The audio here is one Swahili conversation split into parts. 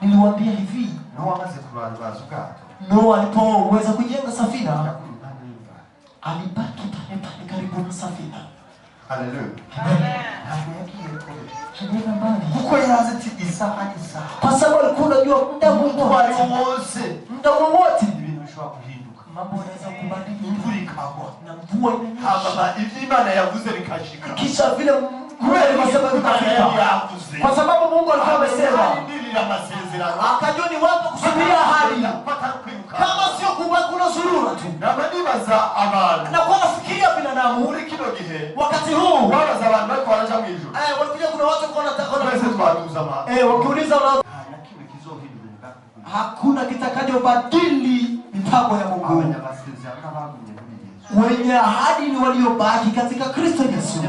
Niliwaambia hivi, Noa alipoweza kujenga safina, alibaki pale karibu na safina. Haleluya. Hajaenda mbali. Kuko yazi isa. Kwa sababu alikuwa anajua muda wowote ibintu bishobora kuhinduka. Mambo yanaweza kubadilika. Imvura ikagwa Na mvua inanyesha. Haba Imana yavuze bikashika. Kisha vile kwa sababu Mungu alikuwa amesema, akajua ni wapi kusubiria ahadi. Kama sio kubaki unazurura tu. Na kwa nafikiria binadamu wakati huu walikuja kuna watu kwa wakiuliza hakuna kitakachobadili mipango ya Mungu. Wenye ahadi ni waliobaki katika Kristo Yesu.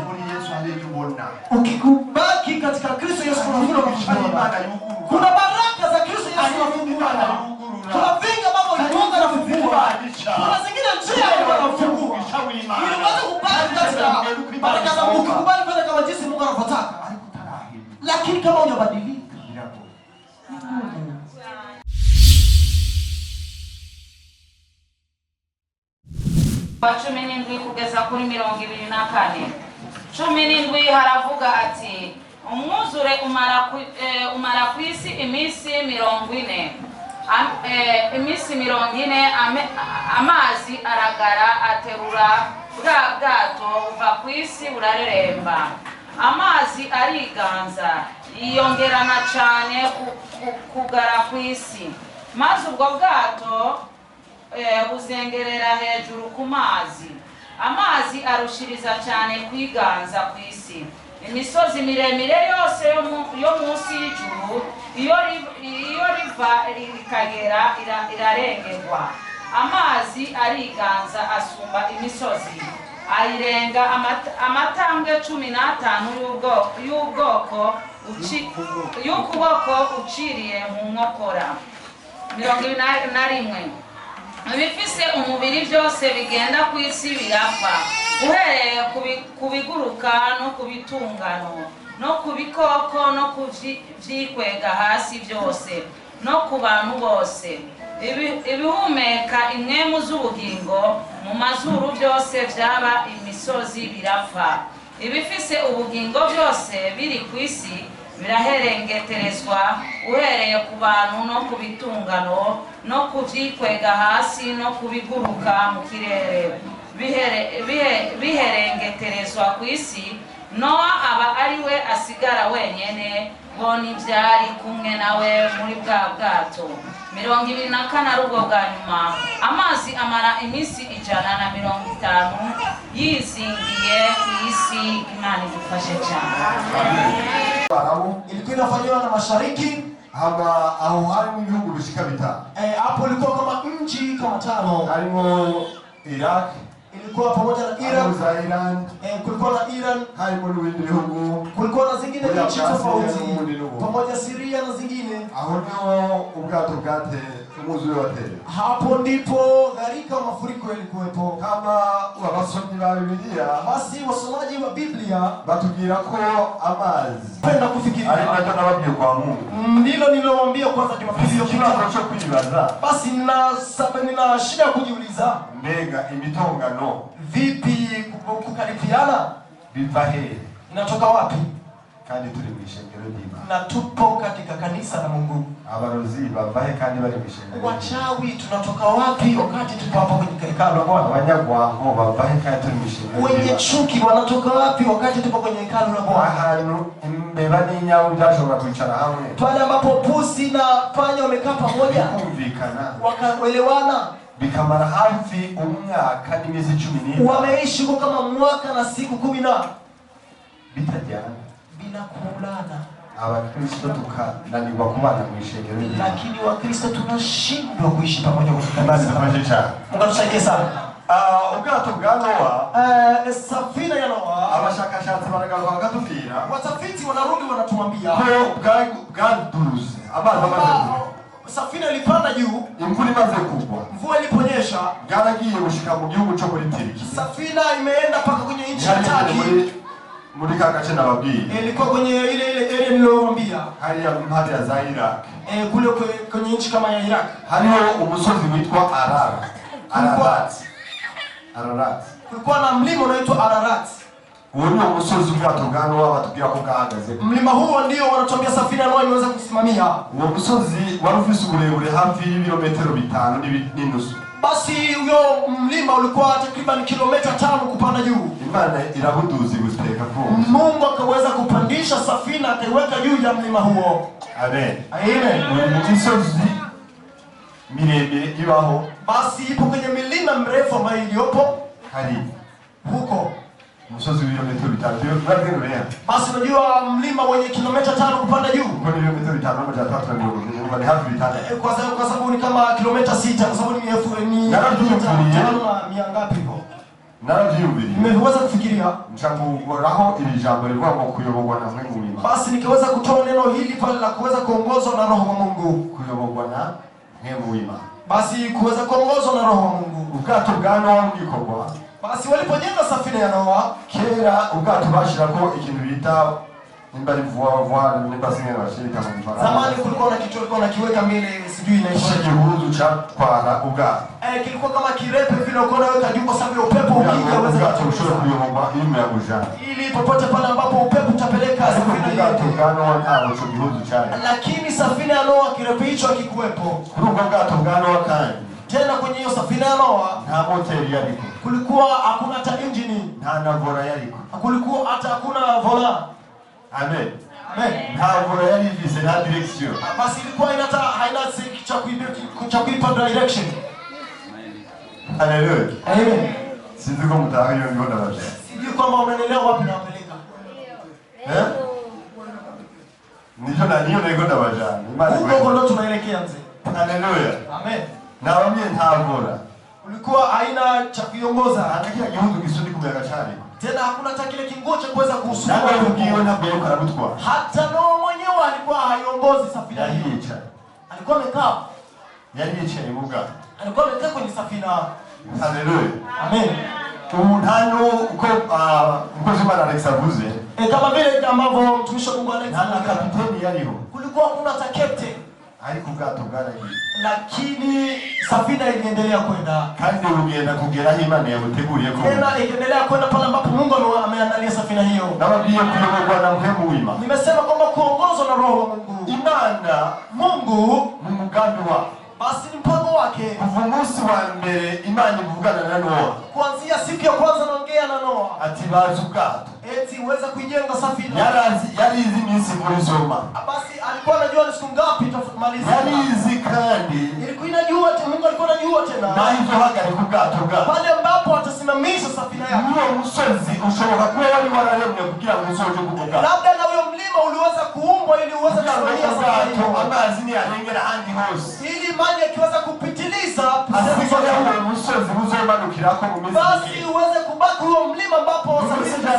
Ukikubaki katika Kristo Yesu kuna baraka za Kristo Yesu. Kuna vinga mambo Mungu anafungua. Kuna zingine njia Mungu anafungua. Ili uweze kubaki katika baraka za Mungu, kubali kwenda kama jinsi Mungu anavyotaka. Lakini kama hujabadilika, Cumi n'indwi kugeza kuri 24. 17 haravuga ati umwuzure umara ku isi iminsi 40. Iminsi 40 amazi aragara aterura bwa bwato uva ku isi burareremba. Amazi ariganza yiyongerana cyane kugara ku isi, maze ubwo bwato buzengerera hejuru ku mazi. Amazi arushiriza cyane kwiganza ku isi. Imisozi miremire yose yo munsi y'ijuru iyo riva rikagera irarengerwa. Amazi ariganza asumba imisozi, ayirenga amatambwe 15 y'ubwoko uciriye mu nkokora. 21. Ibifise umubiri byose bigenda ku isi birapfa, uhereye ku biguruka no ku bitungano no ku bikoko no ku vyikwega hasi byose no ku bantu bose. Ibihumeka imwemu z'ubugingo mu mazuru byose byaba imisozi birapfa. Ibifise ubugingo byose biri ku isi biraherengeterezwa, uhereye ku bantu no ku bitungano no ku vyikwega hasi no ku biguruka mu kirere biherengeterezwa ku isi. Noa aba ariwe asigara wenyene, boni byari kumwe nawe muri bwa bwato. 24 rugo bwa nyuma amazi amara iminsi 150 yizingiye ku isi. Imana idufashe cyane. Ilikuwa inafanywa na mashariki haba aho harimo ibihugu bishika bitanu. Hapo ilikuwa kama nchi kama 5. Harimo Iraq, ilikuwa pamoja na Iran, kulikuwa na Iran, harimo n'ibindi bihugu, kulikuwa na zingine nchi tofauti pamoja Syria na zingine. Aho ndio ubwato bwate umuzuri wateye. Hapo ndipo gharika mafuriko yalikuwepo. Kama wabasomyi ba Biblia, basi wasomaji wa Biblia batubwira ko amazi penda kufikiria ari nacyo nababwiye kwa Mungu. Ndilo nilowaambia kwanza Jumapili iliyopita. Cyo kwibaza, basi nina shida kujiuliza, mbega imitongano vipi kukaripiana biva he, inatoka wapi? Kandi turi mu ishengero ry'Imana, na tupo katika kanisa la Mungu. Abarozi bava he kandi bari mu ishengero. Wachawi tunatoka wapi wakati tupo hapa kwenye hekalu la Bwana? Abanyagwango bava he kandi turi mu ishengero. Wenye chuki wanatoka wapi wakati tupo kwenye hekalu la Bwana? Ahantu imbeba n'inyau byashobora kwicara hamwe, pale ambapo pusi na panya wamekaa pamoja kumvikana wakaelewana, bikamara hafi umwaka n'imizi 14, wameishi kwa kama mwaka na siku 10 bitajyana bila kuulana. Abakristo tukananirwa kubana mu ishengero, lakini Wakristo tunashindwa kuishi pamoja kwa kanisa. Mungu atusaidie sana. Ubwato bwa Noa, safina ya Noa, abashakashatsi baragaruka bakatubwira, watafiti wanarudi wanatuambia ko bwaduruze amazi amaze, safina ilipanda juu, imvura imaze kugwa, mvua iliponyesha, bwaragiye gushika mu gihugu cyo muri Turki. Safina imeenda paka kwenye nchi ya Turki. muri kagace nababwiye ilikuwa kwenye ile area niliyowaambia hali ya mpande ya Zaira kule kwenye nchi kama ya Iraq. hariho umusozi witwa Ararat. Kulikuwa na mlima unaitwa Ararat. Huo ni umusozi ubwato bwano wabatubwira ko bwahagaze. Mlima huo ndio wanatuambia safina nao imeweza kusimamia. Huo musozi wari ufise uburebure hafi y'ibirometero 5 n'inusu. Basi huyo mlima ulikuwa takriban kilomita 5 kupanda juu. Imana irabuduzi guteka ko. Mungu akaweza kupandisha safina akaiweka juu ya mlima huo. Amen. Amen. Umusozi miremire ibaho. Basi ipo kwenye milima mrefu ambayo iliyopo hari huko. Umusozi w'ibirometero 5 baragenurera. Basi unajua mlima wenye kilomita 5 kupanda juu. Kwa ibirometero 5 moja 3 ni hafi 5. Kwa sababu ni kama kilomita 6 kwa sababu ni mia ngapi hivyo? Naravyumvira. Nimeweza kufikiria. Nchakugoraho ili jambo livuga ngo kuyoborwa na Mungu. Basi nikaweza kutoa neno hili pale la kuweza kuongozwa na Roho wa Mungu. Kuyoborwa na Mungu. Basi kuweza kuongozwa na Roho wa Mungu. Ubwato bwa Noa bwikorwa. Basi walipojenga safina ya Noa, kera ubwato bashirako ikintu bita nimbari vuwa nimbasingena bashirika mu Faransa. Zamani kulikuwa na kitu walikuwa nakiweka mbele sijui inaitwa igihuzu cha twara ubwato. Kilikuwa kama kirepe vile uko naweka juu kwa sababu ya upepo ukija uweze kushora kuyoborwa ime ya bujana. Ili popote pale ambapo upepo utapeleka safina hiyo. Ubwato bwa Noa ntabwo cyo gihuzu cyane. Lakini safina ya Noa kirepe hicho hakikuwepo. Kuri ubwo bwato bwa Noa kandi tena kwenye hiyo safina ya Noa nta moteri yariko. Kulikuwa hakuna hata engine, nta na vola yariko. Kulikuwa hata hakuna vola. Amen. Amen. Nta vola yari ifise na direction. Basi ilikuwa haina cha kuipa direction. Haleluya. Amen. Sinzi ko mutaha hiyo ndio ndabaje. Sijui kwamba unaelewa wapi nawapeleka. Nicho na niyo nego ndabaje. Huko ndo tunaelekea mzee. Haleluya. Amen. Na wamie nta vola. Ulikuwa haina cha kuiongoza. Hatakia gihugu gisudi kumera cyane. Tena hakuna hata kile kingo cha kuweza kusukuma. Nawe ukiwa na bweko karabutwa. Hata Noa mwenyewe alikuwa haiongozi safina hiyo. Alikuwa amekaa. Yicaye mu bwato. Alikuwa amekaa kwenye safina. Haleluya. Amen. Hano uko mkozi mara Alex avuze. Kama vile ambavyo mtumishi wa Mungu Alex na kapiteni yaliho. Kulikuwa kuna hata captain. Ariko ubwato bwaragiye. Lakini safina iliendelea kwenda. Kandi ugenda kugera Imana yabuteguriye ko. Tena ikiendelea kwenda pale ambapo Mungu ameandalia safina hiyo. Nabagiye kuyoborwa na Mpemu w'Imana. Nimesema kwamba kuongozwa na Roho wa Mungu. Imana Mungu mu mugambi wa basi ni mpango wake. Kuva umunsi wa mbere Imana ivugana na Noa. Kuanzia siku ya kwanza naongea na Noa. Ati baza ubwato. Eti uweza kujenga safina. Yarizi iminsi muri zoma. Basi alikuwa anajua ni siku ngapi tutamaliza. Yarizi kandi. Ilikuwa inajua Mungu alikuwa anajua tena. Na hivyo hagarika ubwato bwa. Pale ambapo atasimamisha safina yake. Huo musozi ushobora kuba wari wararemwe kugira ngo usoje kuvuga. Labda na huyo mlima uliweza kuumbwa ili uweze kusimamia safina hiyo. Amazi ni arengera handi hose. Ili maji yakiweza kupitiliza asizoya huo musozi uzomanukirako mu mizi. Basi uweze kubaki huo mlima ambapo safina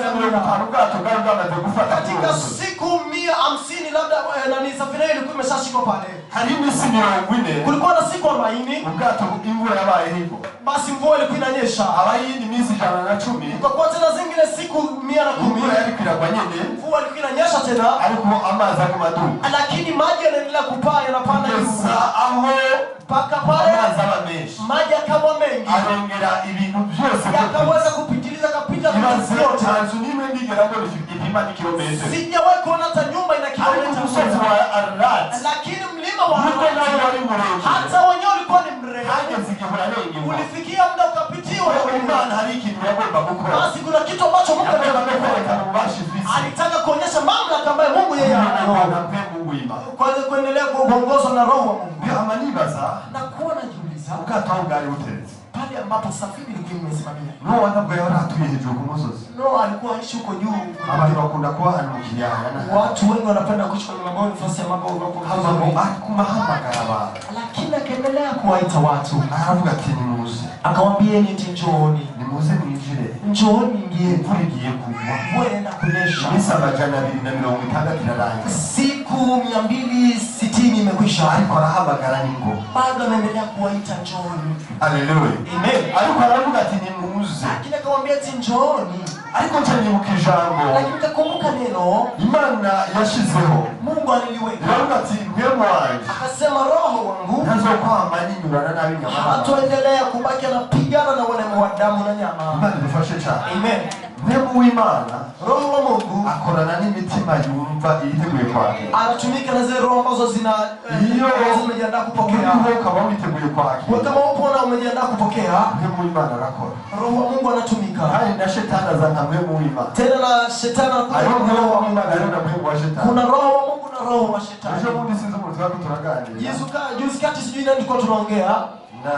katika siku 150 labda nani safina ile ilikuwa imeshashikwa pale. Hari misi 40. Kulikuwa na siku 40. Ubwato imvura yabaye hivyo. Basi mvua ilikuwa inanyesha. Abayindi misi 110. Kwa tena zingine siku 110. Mvura ilikuwa kwa nyene. Mvua ilikuwa inanyesha tena. Alikuwa amazi akumadu. Lakini maji yanaendelea kupaa yanapanda juu. Aho paka pale maji yakawa mengi. Arengera ibintu byose yakaweza kupitiliza kapita vitu vyote. Tanzu nimwe ndigera ngo ipima ni kilometero. Sijawahi kuona hata nyumba ina kilomita. Lakini mlima wa hata wenyewe ulikuwa ni mrefu. Ulifikia muda ukapitiwa. Basi kuna kitu ambacho Mungu alitaka kuonyesha mamlaka ambayo Mungu yeye anayo. Kwa kuendelea kuongozwa na Roho wa Mungu. Na kuwa najiuliza ukatangari uteretse pale ambapo safina ilikuwa imesimamia. Noa ntabwo yari atuye hejuru ku musozi. Noa alikuwa aishi huko juu. Abantu bakunda kuba hano mu kiyaya. Watu wengi wanapenda kuishi kwenye mabao nafasi ya mabao hapo. Kumahamagara abantu. Lakini akaendelea kuwaita watu. Aravuga ati nimuze. Akamwambia eti njooni. Nimuze mwinjire. Njooni ingie. Imvura igiye kugwa. Mvua inaenda kunyesha. Imisi 260 irarangiye. Siku 260 imekwisha. Ariko arahamagara ningo. Bado anaendelea kuwaita njooni. Haleluya. Amen. Ariko aravuga ati nimuze. Lakini akamwambia eti njooni. ariko ncanyibuka ijambo lakini nikakumbuka neno Imana yashizeho. Mungu aliliweka. Iravuga ati mpemu wanje Akasema roho wangu ntazokwama ninyurana nabi nyama. hatoendelea kubaki anapigana na wale wa damu na nyama. Imana idufashe cyane. Amen. Mpemu w'Imana Roho wa Mungu akorana n'imitima yumva yiteguye kwakira. anatumika na zile roho ambazo zimejiandaa kupokea. Iyo ukaba witeguye kwakira. Kama upo na umejiandaa kupokea, Mpemu w'Imana arakora. roho wa Mungu anatumika. Kandi na shetani azana mpemu w'Imana. Tena na shetani anakuja Ayo na roho wa Mungu. na mpemu wa shetani. Kuna roho wa Mungu na roho wa shetani. Ejo bundi sinzi umuntu twari turaganira. Juzi kati sijui nani tulikuwa tunaongea Na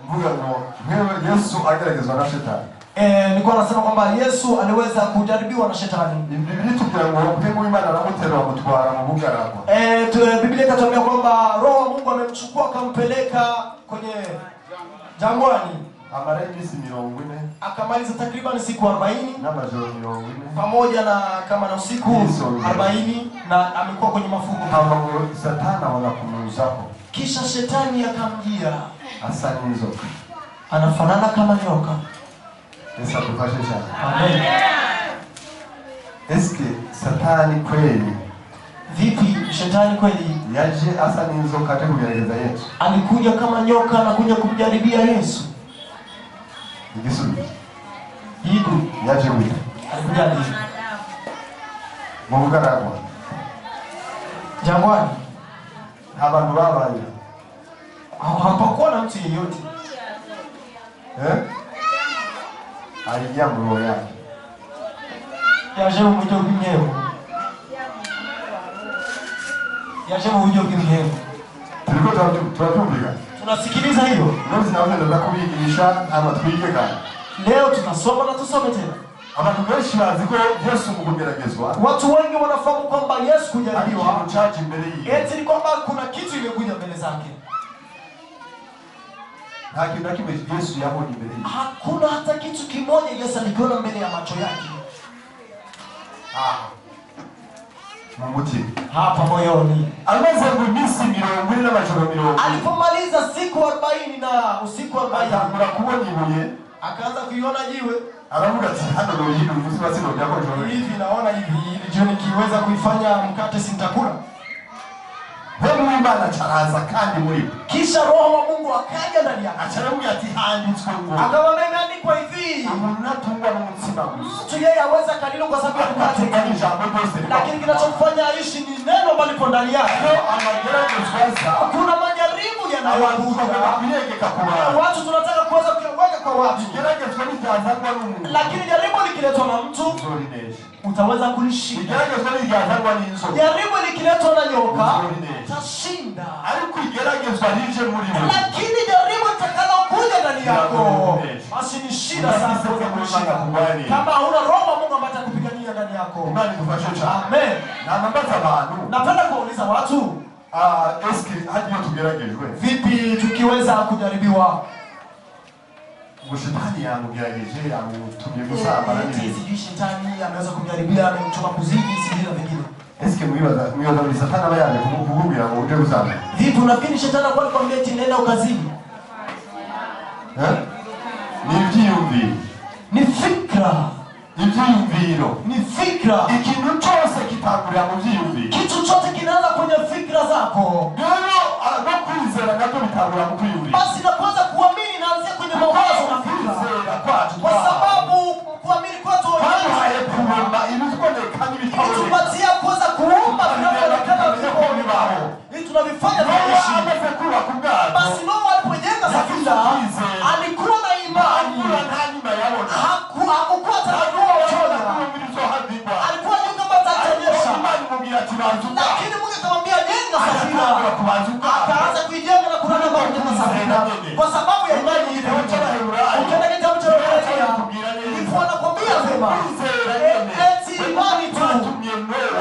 mvuga ngo Yesu ageragezwa na shetani. Nilikuwa nasema kwamba Yesu aliweza kujaribiwa na shetani. Biblia itubwira ngo mpemu w'Imana aramutera amutwara mu bugaragwa. Biblia ikatuambia kwamba roho wa Mungu amemchukua akampeleka kwenye jangwani. Amara iminsi 40 Akamaliza takriban siku 40 n'amajoro 40 pamoja na kama na usiku 40 na amekuwa kwenye mafungo. Hapo Satani wanakumuzaho. Kisha shetani akamjia. Asa n'inzoka. Anafanana kama nyoka. Yesu atufashe cyane. Amen. Eske Satani kweli Vipi shetani kweli yaje asa n'inzoka aje kugerageza Yesu? alikuja kama nyoka na kuja kumjaribia Yesu? Igisubizo Jibu yaje wita. alikuja hivi. Mu bugaragwa. Jangwani. Abantu babaye. Hapakuwa na mtu yeyote. Alijia mroho yake. Yaje mu buryo bw'imyeho. Yaje mu buryo bw'imyeho. Turiko turatumvika. Tunasikiliza hiyo. Leo zinaanza kubigisha ama twige kana. Leo tunasoma na tusome tena. Abantu benshi bazi ko Yesu mu kugeragezwa. Watu wengi wanafahamu kwamba Yesu kujaribiwa Chaji mbele hii. eti ni kwamba kuna kitu imekuja mbele zake. Hakuna kimwe Yesu yabo ni mbele hii. Hakuna hata kitu kimoja Yesu alikiona mbele ya macho yake. Mumuti. Hapa moyoni. Amaze iminsi 40 n'amajoro 40. Alipomaliza siku 40 na usiku 40 Atangura kubona ibuye. akaanza kuiona jiwe. Aravuga ati hano no yindi umunsi basi no byako joro. Hivi naona hivi jioni kiweza kuifanya mkate sintakula. Mpemu w'Imana charaza kandi muri. Kisha roho wa Mungu akaja ndani yake. Acharamubwira ati handitswe ngo. Akamwambia imeandikwa hivi. Umuntu natungwa n'umutsima gusa. Mtu yeye aweza kalilo kwa sababu ya mkate. Lakini kinachomfanya aishi ni neno ambalo lipo ndani yake. Kuna majaribu yanayokuja. Watu tunataka kuweza kuyaweka kwa watu. Lakini jaribu likiletwa na mtu utaweza kulishinda. Jaribu likiletwa na nyoka utashinda. Lakini jaribu litakalokuja ndani yako basi ni shida sana kuweza kushinda. Kama huna roho wa Mungu ambaye atakupigania ndani yako. Amen. Napenda kuuliza watu eski hadi tugeragejwe vipi tukiweza kujaribiwa? Shetani yamugerageje amutumye gusamba na nini? Sijui shetani ameweza kumjaribia amemchoma kuzidi sijui na vingine. Eske mwibaza ni Satani aba yaje kukugumbira ngo uje gusamba? Vipi unafikiri shetani anakuambia eti nenda ukazini? Ni ibyiyumviro. Ni fikra. Ibyiyumviro. Ni fikra. Ikintu cyose kitangurira mu byiyumviro. Kitu chote kinaanza kwenye fikra zako. Rero no kwizera nabyo bitangurira mu kwiyumvira. Basi na kwanza kuamini inaanzia kwenye mawazo na fikra. Kwa sababu kuamini kwetu haye kuomba ibitondeka n'ibitabo. Tupatia kuweza kuomba vinavyoonekana vipo. Hii tunavifanya tunaishi. Basi Noa alipojenga safina alikuwa na imani. Hakukuwa atajua wachona. Alikuwa juu kama atatanyesha. Lakini Mungu akamwambia jenga safina. Akaanza kuijenga na kulala kwa safina. Kwa sababu ya imani ile. Ukienda kitabu cha Waebrania ndipo anakwambia vema. Eti imani tu.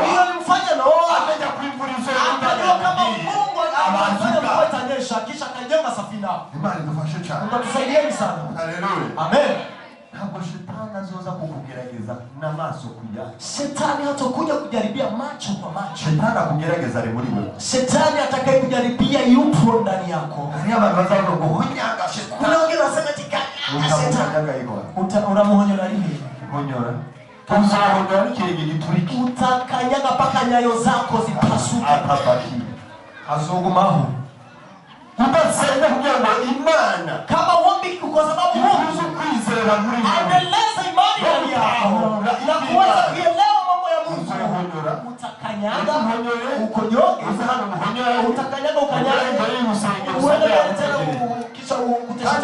Hiyo ilimfanya Noa akajua kama Mungu anafanya mvua itanyesha kisha akajenga safina. Imani dufashe cyane. Unatusaidieni sana. Haleluya. Amen. Ntabwo shetani azoza kukugerageza n'amaso kuya. Shetani hatakuja kujaribia macho kwa macho. Shetani akugerageza ari muri wewe. Shetani atakaye kujaribia yupo ndani yako. Hari abantu bazavuga ngo honyanga shetani. Kuna wengine wanasema tika Unamuhonyora hivi. Honyora. Uzahonyora n'ikirenge gituriki. Utakanyaga paka nyayo zako zipasuke. Atabaki. Azogumaho. Utasenda kugira ngo Imana kama wombi kwa sababu Mungu kwizera muri anaeleza imani ndani yako na kuweza kuelewa mambo ya Mungu. Utakanyaga ukonyoge utakanyaga ukanyaga uende tena kisha ukutesha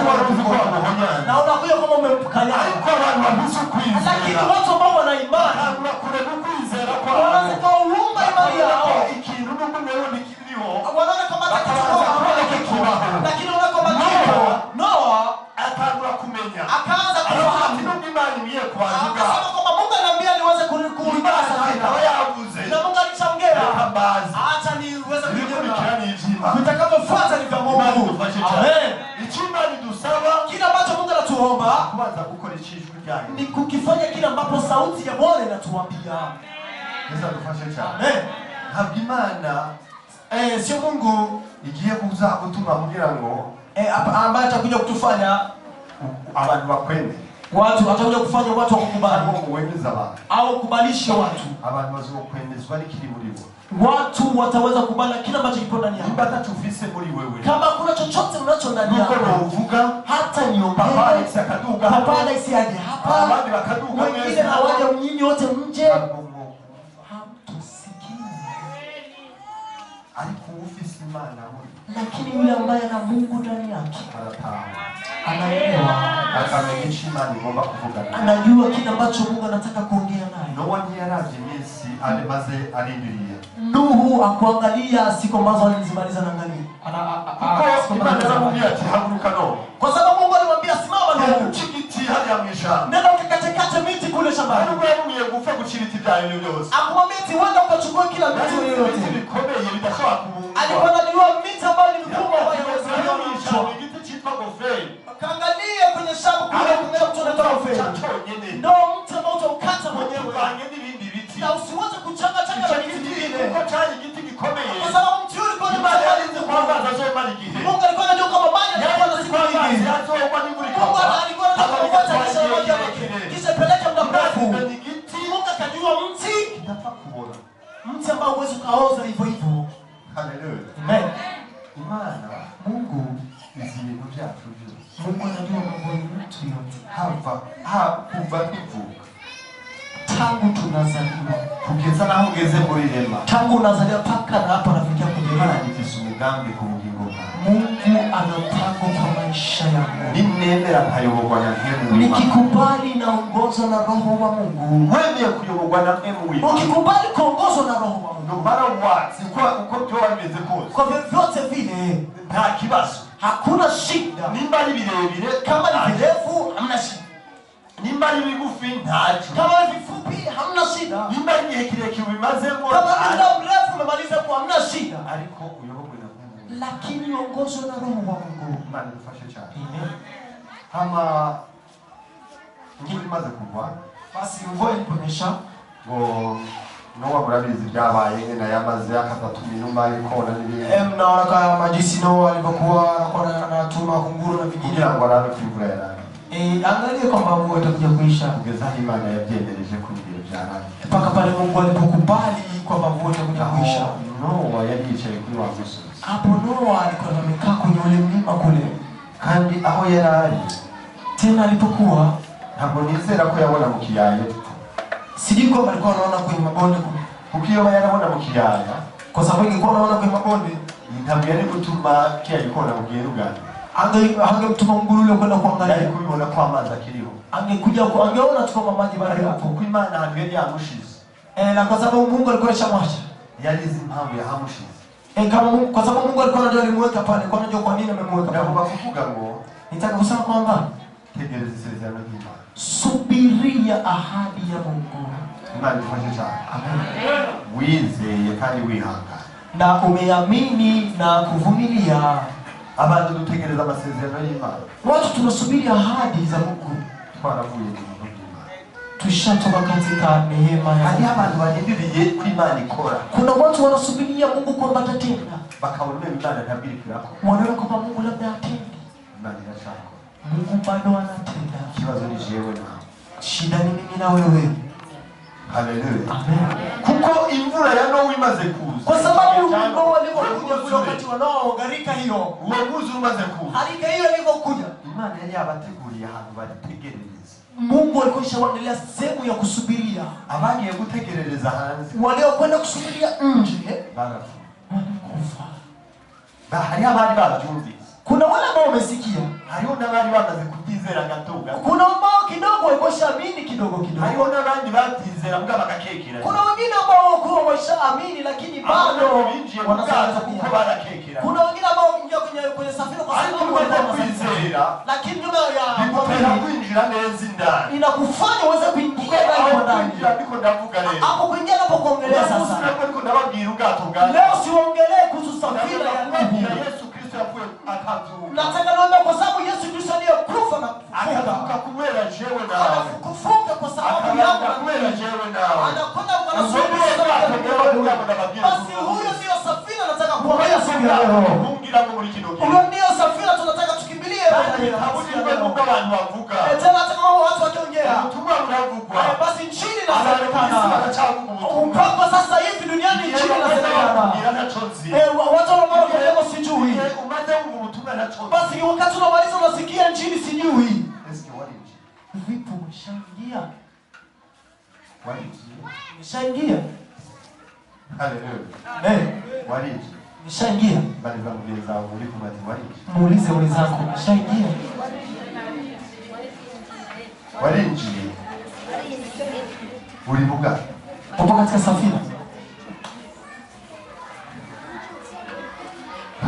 na unakuja kama umekanyaga lakini watu ambao wana imani wanaanza kuumba imani yao wanaona kama lakini unakomakia Noa akaanza kumenya akaanza kufahamu akasema kwamba Mungu ananiambia niweze kuimba safina na Mungu alichamgea acha niweze kujiona vitakavyofuata ni vya Mungu. Amen. Kila ambacho Mungu anatuomba kwanza gukora icishwe cyane ni kukifanya kile ambapo sauti ya Bwana inatuambia. Yesu adufashe cyane. Amen. Habwa Imana sio Mungu igiye kuza gutuma kugira ngo ambaye atakuja kutufanya abantu bakweme watu atakuja kufanya watu wakubali kuwemeza abantu au kubalisha watu abantu bazokwemezwa n'ikiri muri bo watu wataweza kubala kila ambacho kipo ndani yako mbata tufise muri wewe kama kuna chochote unacho ndani yako uvuga hata niomba papa isakaduka hapana isiaje hapa abandi bakaduka wengine hawaje mnyinyi wote mje alikuufisi Imana lakini yule ambaye ana Mungu ndani yake anaelewa akamenya Imana igomba kuvugana anajua kile ambacho Mungu anataka kuongea naye. Noa yaravye iminsi alimaze arindiriye Nuhu akuangalia siku ambazo alizimaliza na angalia Imana anamwambia ati haguruka no kwa sababu Mungu alimwambia simama Nuhu chikiti hali ya mwisha nenda ukakatekate miti kule shambani Mungu yamwiye gufa guciriti byayo byose akumwambia ati wenda ukachukua kila miti yoyote bikomeye bidashobora kubungwa alikuwa anajua miti ambayo ni mikubwa ambayo haiwezi igiti cyitwa goferi kaangalia kwenye shamba kule kumea mtu anatoa goferi ndio mti ambao utaukata mwenyewe n'ibindi biti na usiweze kuchanganya na miti mingine kuko cyari igiti gikomeye kwa sababu mti yule kwa nini alizi kwamba azomara igihe Mungu alikuwa anajua kama maji yatakuwa na siku nyingi azomara n'imvura Mungu alikuwa anajua kupata kisha peleka muda mrefu Mungu akajua mti kitapfa kubona mti ambao huwezi kaoza hivyo hivyo. Haleluya. Amen. Imana Mungu izi ibintu byacu byose Mungu anajua mambo yetu yote kuva tuvuka tangu tunazaliwa kugeza naho ugeze muri rema tangu unazaliwa paka na hapa nafikia kwenye Imana ifise umugambi ku bugingo bwawe Mungu ana mpango kwa maisha yako nimwemera nkayoborwa na Mungu nikikubali naongozwa na Roho wa Mungu wemeye kuyoborwa na Mungu ukikubali kuongozwa na Roho wa Mungu no mara what uko byo bimeze kose kwa vyovyote vile nta kibazo hakuna shida nimba ari birebire kama ni virefu hamna shida nimba ari bigufi ntacho kama ni vifupi hamna shida nimba ari igihe kirekire bimazemo kama ni muda mrefu umemaliza kwa hamna shida ariko uyoborwe na Mungu lakini ongozwe na Roho wa Mungu. Imana idufashe cyane Amen. hama ngiri maze kugwa Basi mvua iliponyesha ngo Noa murabizi byabaye na yamaze akatatuma inuma ikona n'ibindi mnaona kama majisi Noa alipokuwa anatuma kunguru na vingine kugira ngo arabe kwivura yarani angalie kwamba mvua itakuja kuisha kugeza aho Imana yabyemereje ko ibyo byarani mpaka pale Mungu alipokubali kwamba mvua itakuja kuisha. Noa yari yicaye kuri wa musozi Hapo Noa alikuwa amekaa kwenye ule mlima kule kandi aho yarari tena alipokuwa ntabwo nizera ko yabona mu kiyaya sijui kwamba alikuwa anaona kwenye mabonde kule kuko iyo yarabona mu kiyaya kwa sababu ingekuwa anaona kwenye mabonde ntabwo yari gutuma kiya gikona mu Bwerugane angemtuma nguru yule kwenda kuangalia yari kubibona ko amazi akiriho angekuja angeona tu kama maji bado hapo kuko Imana ahantu yari yamushize na kwa sababu Mungu alikuwa ameshamwacha yari izi impamvu yahamushize kama Mungu kwa sababu Mungu alikuwa anajua alimweka pale kwa anajua kwa nini amemweka pale. Ndavuga kuvuga ngo Nitaka kusema kwamba tegereza isezerano ry'Imana subiria ahadi ya Mungu. Imana ifashe cyane Amen. wizeye kandi wihangana Na umeamini na kuvumilia. abantu dutegereza amasezerano y'Imana Watu tunasubiri ahadi za Mungu. twaravuye mu bintu by'Imana Tushatoka katika neema ya hari Mungu. abantu barindiriye ko Imana ikora Kuna watu wanasubiria Mungu kwamba atatenda. bakabona Imana ntabirikira ko Wanaona kwamba Mungu labda atende. Imana irashaka Mungu bado anatenda. Kibazo ni jewe na. Shida ni mimi na wewe. Haleluya. Amen. Kuko imvura ya Noa imaze kuza. Kwa sababu Noa alipokuja kule wakati wa Noa gharika hiyo. Uamuzi umaze kuza. Harika hiyo ilipokuja. Imana yari yabateguriye ahantu baritegerereza. Mungu alikuwa shawandelea sehemu ya kusubiria. Abagiye gutegerereza hanze. Waliokwenda kusubiria nje Barafu. wanakufa. Hari abandi babyumvise. Kuna wale ambao wamesikia. Hariho n'abandi bamaze kutizera gatoga. Kuna ambao kidogo walikuwa shaamini kidogo. Hariho n'abandi batizera mbwa bakakekera. Kuna wengine ambao walikuwa washaamini lakini bado wanaanza kuko barakekera. Kuna wengine ambao wameingia kwenye safina kwa sababu wanataka lakini nyuma ya bikupera kuinjira neza ndani. Inakufanya uweze kuingia ndani. Ndiko ndavuga leo. Hapo kuingia hapo kuongelea sasa. Ndiko ndababwira ubwato bwanjye. Leo siwaongelee kuhusu safina ya Nuhu. Yesu Kristo yavuye akazuka. Nataka niombe kwa sababu Yesu Kristo aliyekufa na akavuka kubera jewe nawe. Anakufuka kwa sababu yako kubera jewe nawe. Anakwenda basi huyo ndio safina nataka kuongelea siku ya leo. Mungira ngo muri kino gihe. Huyo ndio safina tunataka tukimbilie. Habujijwe nuko abantu bavuga. Tena hata kama watu wakiongea. Utumwa unavugwa. Basi nchini inasemekana. Mpaka sasa hivi duniani nchini inasemekana. Watu wanaona sijui. Basi wakati unamaliza unasikia nchini sijui. Vipi umeshaingia? Umeshaingia? Haleluya. Waliji. Umeshaingia? Bali muulize zangu ulipo mati waliji. Muulize wenzako umeshaingia? Waliji. Ulivuka. Upo katika safina.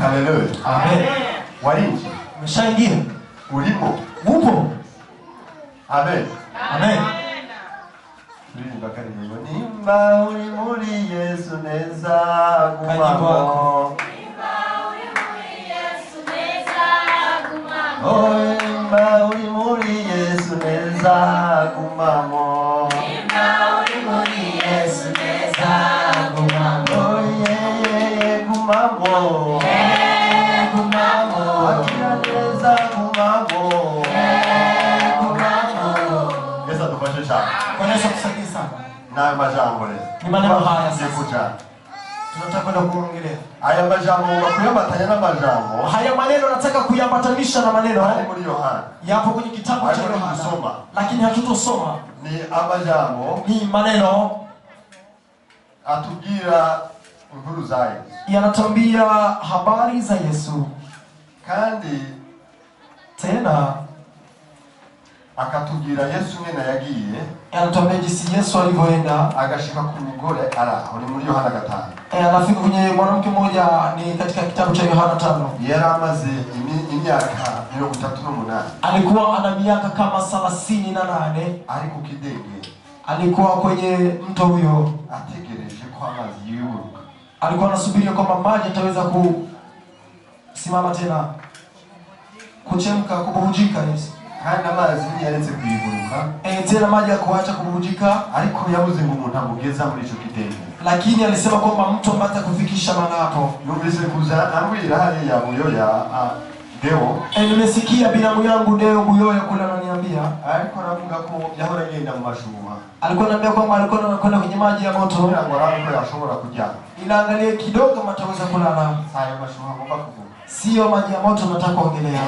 Haleluya. Amen. Waliji. Umeshaingia? Ulipo. Upo. Amen. Amen. Nimba uri muri Yesu neza gumamo. Nimba uri muri Yesu neza gumamo. Nimba uri muri Yesu neza gumamo. Gumamo. Gumamo. Akira neza gumamo. Yesu atufashe sana. Bwana Yesu akusaidie sana. Nayo majambo leo. Ni maneno haya sasa. Sikuja. Tunataka kwenda kuongelea. Haya majambo wakuyamatanya na majambo. Haya maneno nataka kuyambatanisha na maneno muri Yohana. yapo kwenye kitabu cha Yohana. Lakini hatutosoma. Ni amajambo. Ni maneno atubwira inkuru za Yesu. Yanatuambia habari za Yesu. Kandi tena akatubwira Yesu nyene yagiye. Yanatuambia jinsi Yesu alivyoenda agashika ku mugore araho ni muri Yohana 5. Anafika kwenye mwanamke mmoja ni katika kitabu cha Yohana 5. Yari amaze imyaka 38. Alikuwa ana miaka kama 38. Ari ku kidege. Alikuwa kwenye mto huyo ategereje kwa mazi yuyuruka. Alikuwa anasubiria kwamba maji ataweza kusimama tena, kuchemka, kububujika. Yesu kandi amazi yaretse kuyiguruka. Tena maji yakuacha kububujika, ariko yabuze ngo umuntu amugeza muri ico kidenge. Lakini alisema kwamba mtu ambaye atakufikisha mahali hapo. Numvise kuza ambwira hali ya Buyoya Deo. Nimesikia binamu yangu Deo Buyoya kule ananiambia. Alikuwa anavuga ko yahora agenda mu mashuha. Alikuwa ananiambia kwamba alikuwa anakwenda kwenye maji ya moto. Ngo ariko yashobora kujya. Inaangalia kidogo kama ataweza kulala. Hayo mashuha ngomba kuvuga. Sio maji ya moto nataka kuongelea.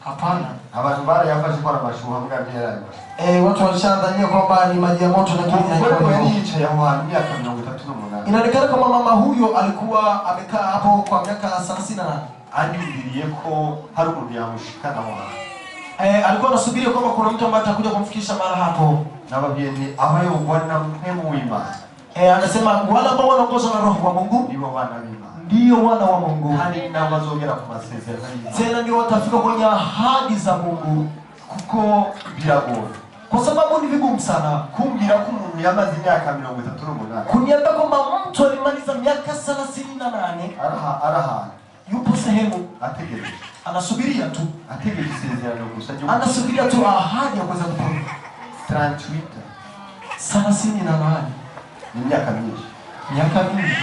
Hapana. Abantu bara yafashe kwa mashuha mbwa ntera. Watu walishadhania kwamba ni maji ya moto lakini haikuwa hivyo. Yicaye aho hantu miaka 38. Inaonekana kama mama huyo alikuwa amekaa hapo kwa miaka 38. Alindiriye ko hari umuntu yamushikana aho. Alikuwa anasubiri kwamba kuna mtu ambaye atakuja kumfikisha mahali hapo. Nababwiye ni abayo bwana mpemu w'Imana. Anasema wale ambao wanaongozwa na Roho wa Mungu ndio wana w'Imana. Ndio wana wa Mungu. Hadi na wazongera ku masezerano. Tena ndio watafika kwenye ahadi za Mungu. Kuko biragoye. Kwa sababu ni vigumu sana kumbwira ko umuntu yamaze imyaka 38. Kuniambia kwamba mtu alimaliza miaka 38 araha yupo sehemu ategereje. Anasubiria tu. Ategereje isezerano gusa. Anasubiria tu ahadi ya kuweza kupona. 38. Ni miaka mingi. Miaka mingi.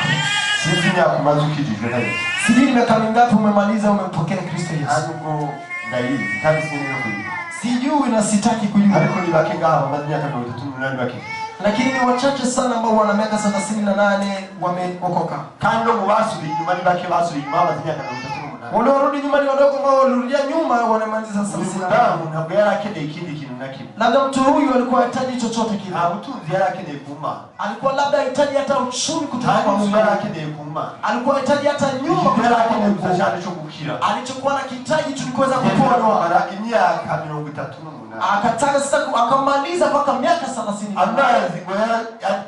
Sisi ni akumaze ukijijwe nayo. Sijui miaka mingapi umemaliza umempokea Kristo Yesu. Hanyuma ndayizi kandi sinene kuri sijui na sitaki kujua, ariko ni bake ngaha bamaze imyaka 38 bake, lakini ni wachache sana ambao wana miaka 38 wameokoka. kandi no mu basubiye inyuma ni bake basubiye inyuma bamaze imyaka 38. Wale warudi nyuma ni wadogo ambao walirudia nyuma wanamaliza 38. Ntabwo yarakeneye ikindi kintu na kimwe. Labda mtu huyu alikuwa hahitaji chochote kile. Utunzi yarakeneye kuma. Alikuwa labda hahitaji hata uchumi kutoka kwa Mungu. Yarakeneye kuma. Alikuwa hahitaji hata nyumba kutoka kwa Mungu. Alichokuwa na kitaji tulikuweza kupona. Mara imyaka 38. Akataka sasa akamaliza mpaka miaka 30. Amazi ngo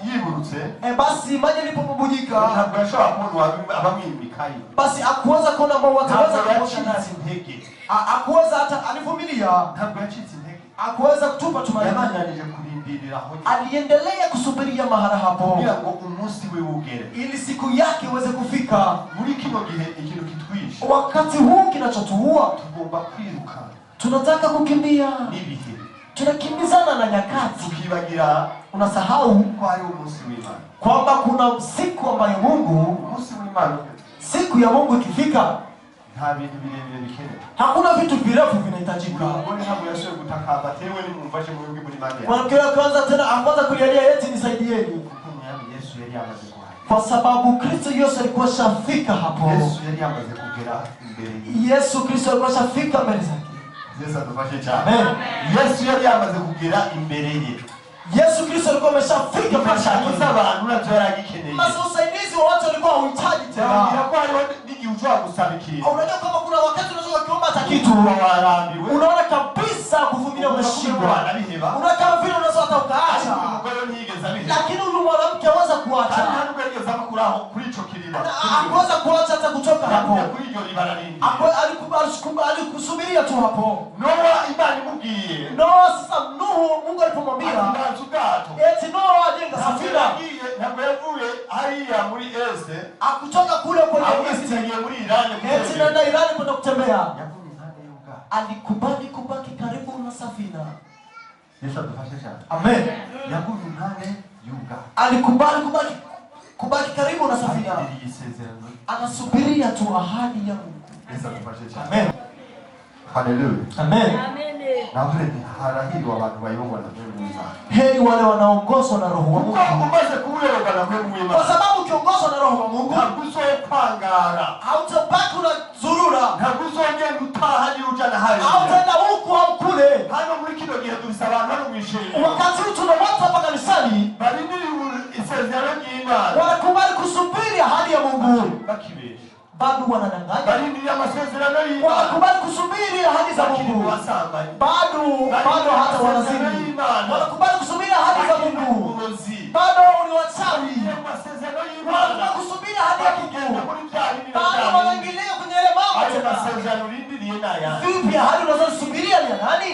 yiburutse. Basi maji yalipobubujika. Ntabwo yashobora kubona abamwimikaye. Basi akuweza kuona ambao wataweza kuona intege. Akuweza hata alivumilia. Ntabwo yacitse intege. Akuweza kutupa tumaini. Yamanyanije kulindirira aho. Aliendelea kusubiria mahala hapo. Kugira ngo umunsi we ugere. Ili siku yake iweze kufika. Muri kino gihe ikintu kitwisha. Wakati huu kinachotuua tugomba kwiruka. Tunataka kukimbia. Nibihe. Tunakimbizana na nyakati. Tukibagira unasahau kwa hiyo umunsi w'Imana. Kwamba kuna siku ambayo Mungu, umunsi w'Imana, siku ya Mungu ikifika, nta bintu birebire bikenewe. Hakuna vitu virefu vinahitajika. Mbona ntabwo yashoboye gutakamba tewe ni mumfashe mu yungi muri mande. Mwanamke kwanza tena akwanza kulialia eti nisaidieni. Yesu yari yamaze kuhaya. Kwa sababu Kristo Yesu alikuwa shafika hapo. Yesu yari yamaze kugera imbere. Yesu Kristo alikuwa shafika mbele zake. Yesu atufashe cyane. Amen. Yesu yari yamaze kugera imbere ye. Yesu Kristo alikuwa ameshafika mbele zake. Abantu natwaragikeneye. Basi usaidizi wa watu walikuwa hauhitaji tena. Kwa hiyo ndio ujua kusabikira. Unajua kama kuna wakati unaweza kuomba hata kitu warambiwe. Unaona kabisa kuvumilia umeshindwa. Unaona kama vile unaweza hata ukaacha. Lakini huyu mwanamke haweza kuacha. Hakuweza kuacha hata kutoka hapo. Alikusubiria tu hapo. Noa sasa Mungu alipomwambia eti Noa ajenga safina. Akutoka kule kwenye East eti nenda Irani kwenda kutembea. Alikubali kubaki karibu na safina. Yesu atufashe sana. Amen. Yakubu nane yuga. Alikubali kubaki karibu na safina. Anasubiria tu ahadi ya Mungu. Yesu atufashe sana. Amen. Hallelujah. Amen. Na vile harahiri watu waiongwa na Mungu. Heri wale wanaongozwa na Roho wa Mungu. Umaze kuelewa na Mungu. Kwa sababu ukiongozwa na Roho wa Mungu, hakusopangara. Hautabaki unazurura. Hakuzongenda utahaji ujana hayo. Hautaenda huku au kule. Hano muri kino gihe tubisabana no mwisheni. Wakati tuna watu hapa kanisani, bali ni isezerano ry'Imana. Wanakubali kusubiri ahadi ya Mungu. Bakibesha. Bado wanadanganya. Bali ni amasezerano y'Imana. Wanakubali kusubiri ahadi za Mungu. Bado hata wanazini. Wanakubali kusubiri ahadi za Mungu. Bado ni wachawi. Wanakubali kusubiri ahadi ya Mungu. Bado wanaingilia kwenye ile mambo tena. Vipi ahadi unazosubiria ni nani?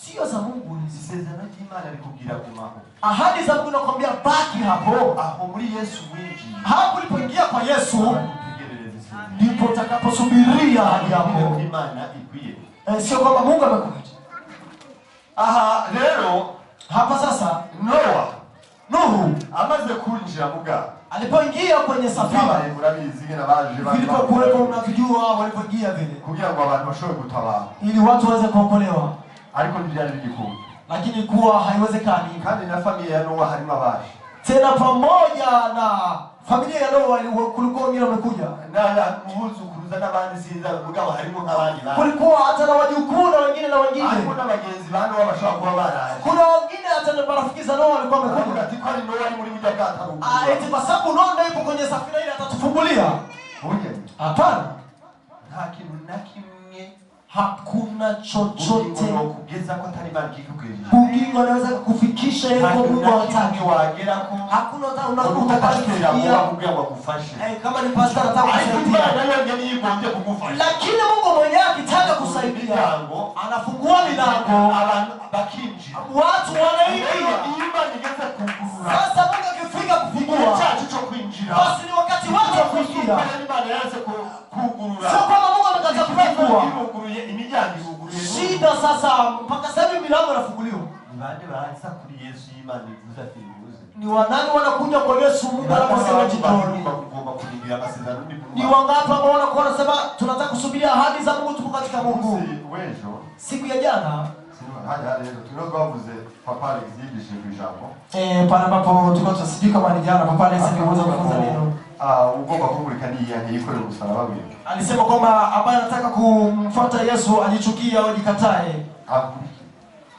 Sio za Mungu. Isezerano ry'Imana rikubwira kumaho. Ahadi za Mungu nakwambia baki hapo. Aho muri Yesu winji. Hapo ulipoingia kwa Yesu ndipo utakaposubiria ahadi yako. Imana ikwiye. Sio kwamba Mungu amekuacha. Aha, leo hapa sasa Nuhu amaze kunjira muga. Alipoingia kwenye safina, Vilipokuwepo mnavijua walipoingia vile. Kugira ngo abantu bashobore gutabara. Ili watu waweze kuokolewa. Ariko ntibyari bigikunda. Lakini kuwa haiwezekani. Kandi na familia ya Noa harimo abaje. Tena pamoja na familia ya Noa kulikuwa wengine wamekuja. Na muhuzukuruza n'abandi sinza mugabo harimo nk'abandi bana. Kulikuwa hata na wajukuu na wengine na wengine. Harimo n'abagenzi bana bashobora kuba baraje. Kuna wengine hata na marafiki za Noa walikuwa wamekuja. Ati kwani Noa ni muri mujya bwataruka. Eti kwa sababu Noa yupo kwenye safina ile atatufungulia. Hapana. Nta kintu na kimwe. Hakuna chochote kugeza ko atari bakikubwira. Mungu anaweza kukufikisha ile kwa Mungu anataka. Hakuna utakashikira kugira ngo agufashe. Kama ni pastor anataka kusaidia. Lakini Mungu mwenyewe akitaka kusaidia, anafungua milango, abantu bakinjira. Watu wanaingia. Sasa Mungu akifika kufungua, basi ni wakati watu wa kuingia. Sio kama Mungu amekataa kufungua. Shida sasa mpaka sasa hivi milango inafunguliwa. Ni wanani wanakuja kwa Yesu Mungu anaposema jitoni. Ni wangapi ambao wanakuwa wanasema tunataka kusubiria ahadi za Mungu, tuko katika Mungu? Siku ya jana pale ambapo tulikuwa tunasijui kama ni jana Papa Alex aliweza kufunza neno. Ugomba kumurikania yikore umusaraba we. Alisema kwamba ambaye anataka kumfuata Yesu ajichukie au ajikatae.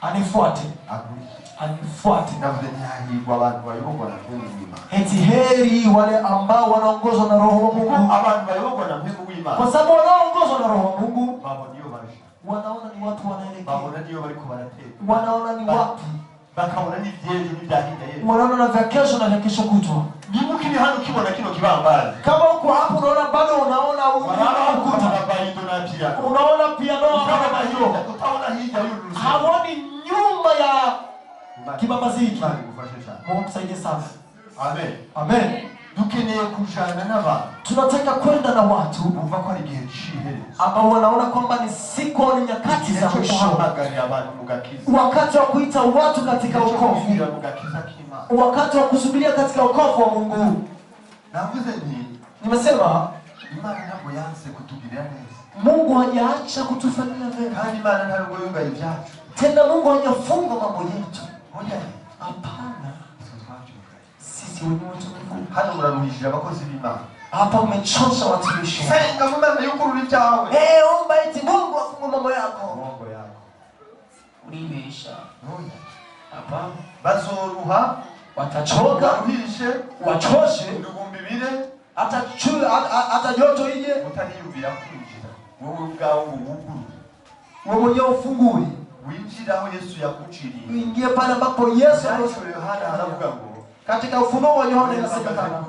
Anifuate. Anifuate. Eti heri wale ambao wanaongozwa na Roho wa Mungu. Kwa sababu wanaongozwa na Roho wa Mungu wanaona ni watu wanaelekea. Wanaona ni wapi. Wanaona na vya kesho na vya kesho kutwa. Kama uko hapo unaona bado unaona ukuta. Unaona piano kama hiyo. Haoni nyumba ya kibabaziki. Mungu msaidie sana. Amen. Amen. Dukeneye kujana n'abantu. Tunataka kwenda na watu umva ko ari igihe cihere. Ambao wanaona kwamba ni siku au nyakati za mwisho. Wakati wa kuita watu katika wokovu. Wakati wa kusubiria katika wokovu wa Mungu. Navuze nti nimesema Imana ntabwo yanse kutugirira neza. Mungu hajaacha kutufanyia vema. Kandi Imana ntabwo yunga ibyacu. Tena Mungu hajafunga mambo yetu. Hoja. Hapana. Sisi wenyewe tumefunga. Hano muraruhishira abakozi b'Imana. Hapa umechosha watumishi. Senga Imana yugurura ibyawe. Omba eti Mungu afungue mambo yako. Mambo yako. Ulimeisha. Hoja. Hapana. Bazoruha watachoka, wachoshe ndugumbi bire hata joto ije utaniyumvira kwinjira wowe ubwawe ubuguru wewe mwenyewe ufungui winjira aho Yesu yakuciriye uingie pale ambapo Yesu Yohana anavuga ngo katika Ufunuo wa Yohana inasemekana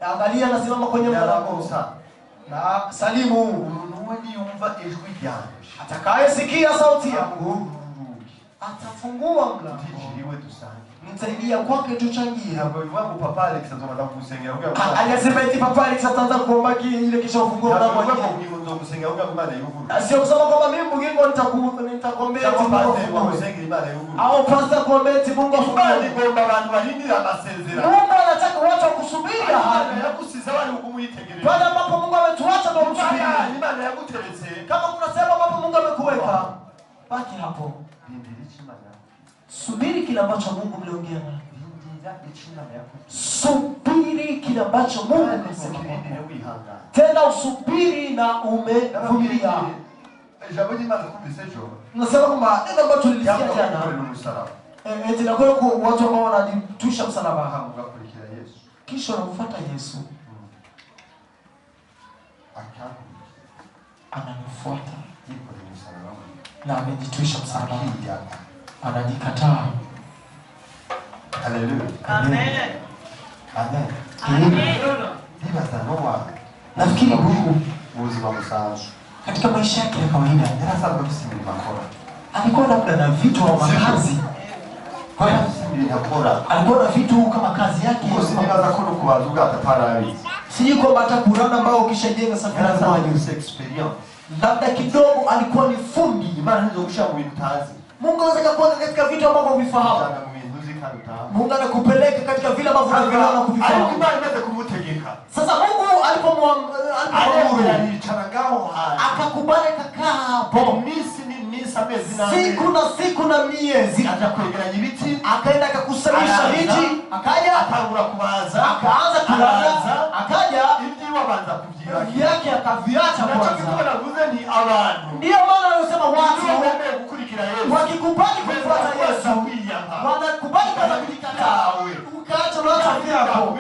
angalia anasimama kwenye mlango na salimu umuntu niyumva ijwi ryanjye atakayesikia sauti yangu atafungua mlango tijiriwe tusange nitasaidia kwake tuchangie. Hapo wangu Papa Alex ataanza kusengea uga. Alisema eti Papa Alex ataanza kuomba ile kisha ufungua mlango wake. Hapo ndio kusengea uga Imana yuko. Sio kusema kwamba mimi mgingo nitakuombea eti Mungu kusengea Imana yuko. Au pastor kuombea eti Mungu afungue. Bali kuomba abantu balindira amasezerano. Mungu anataka watu wakusubiria hadi yakusiza wali ukumuitegereza. Pale ambapo Mungu ametuacha ndio msubiri. Imana yakuteretse. Kama kuna sehemu ambapo Mungu amekuweka, baki hapo. Subiri kile ambacho Mungu mliongea naye. Subiri kile ambacho Mungu amesema. Tena usubiri na umevumilia. Jambo ni maana kumbisejo. Nasema kwamba neno ambalo tulisikia jana. Eti na kwa watu ambao wanajitusha msalaba hamuga kulikira Yesu. Kisha wanamfuata Yesu. Ananifuata. Na amejitwisha msalaba. Anajikataa. Haleluya. Amen. Amen. Amen. Ndiba sanoa. Nafikiri Mungu uzima msanzu. katika maisha yake ya kawaida Sasa ndio sisi makora. alikuwa labda na vitu au makazi. Kwa hiyo alikuwa na vitu kama kazi yake. Usinibaza kuno kubazuga ataparabi. Sijui kwamba atakurana ambao ukishajenga safari za user experience. Labda kidogo alikuwa ni fundi. Imana hizo kushamwimtazi. Mungu anaweza kuweka katika vitu ambavyo uvifahamu. Mungu anakupeleka katika vile ambavyo unaviona na kuvifahamu. Sasa Mungu alipomwamuru akakubali kukaa hapo. Siku na miezi akaenda akakusanyisha miji, akaja akaanza kulala, akaja yake akaviacha kwanza. Ndio maana anasema watu wakikubali kufuata Yesu wanakubali kaza kujikataa, ukaacha unaacha vyako,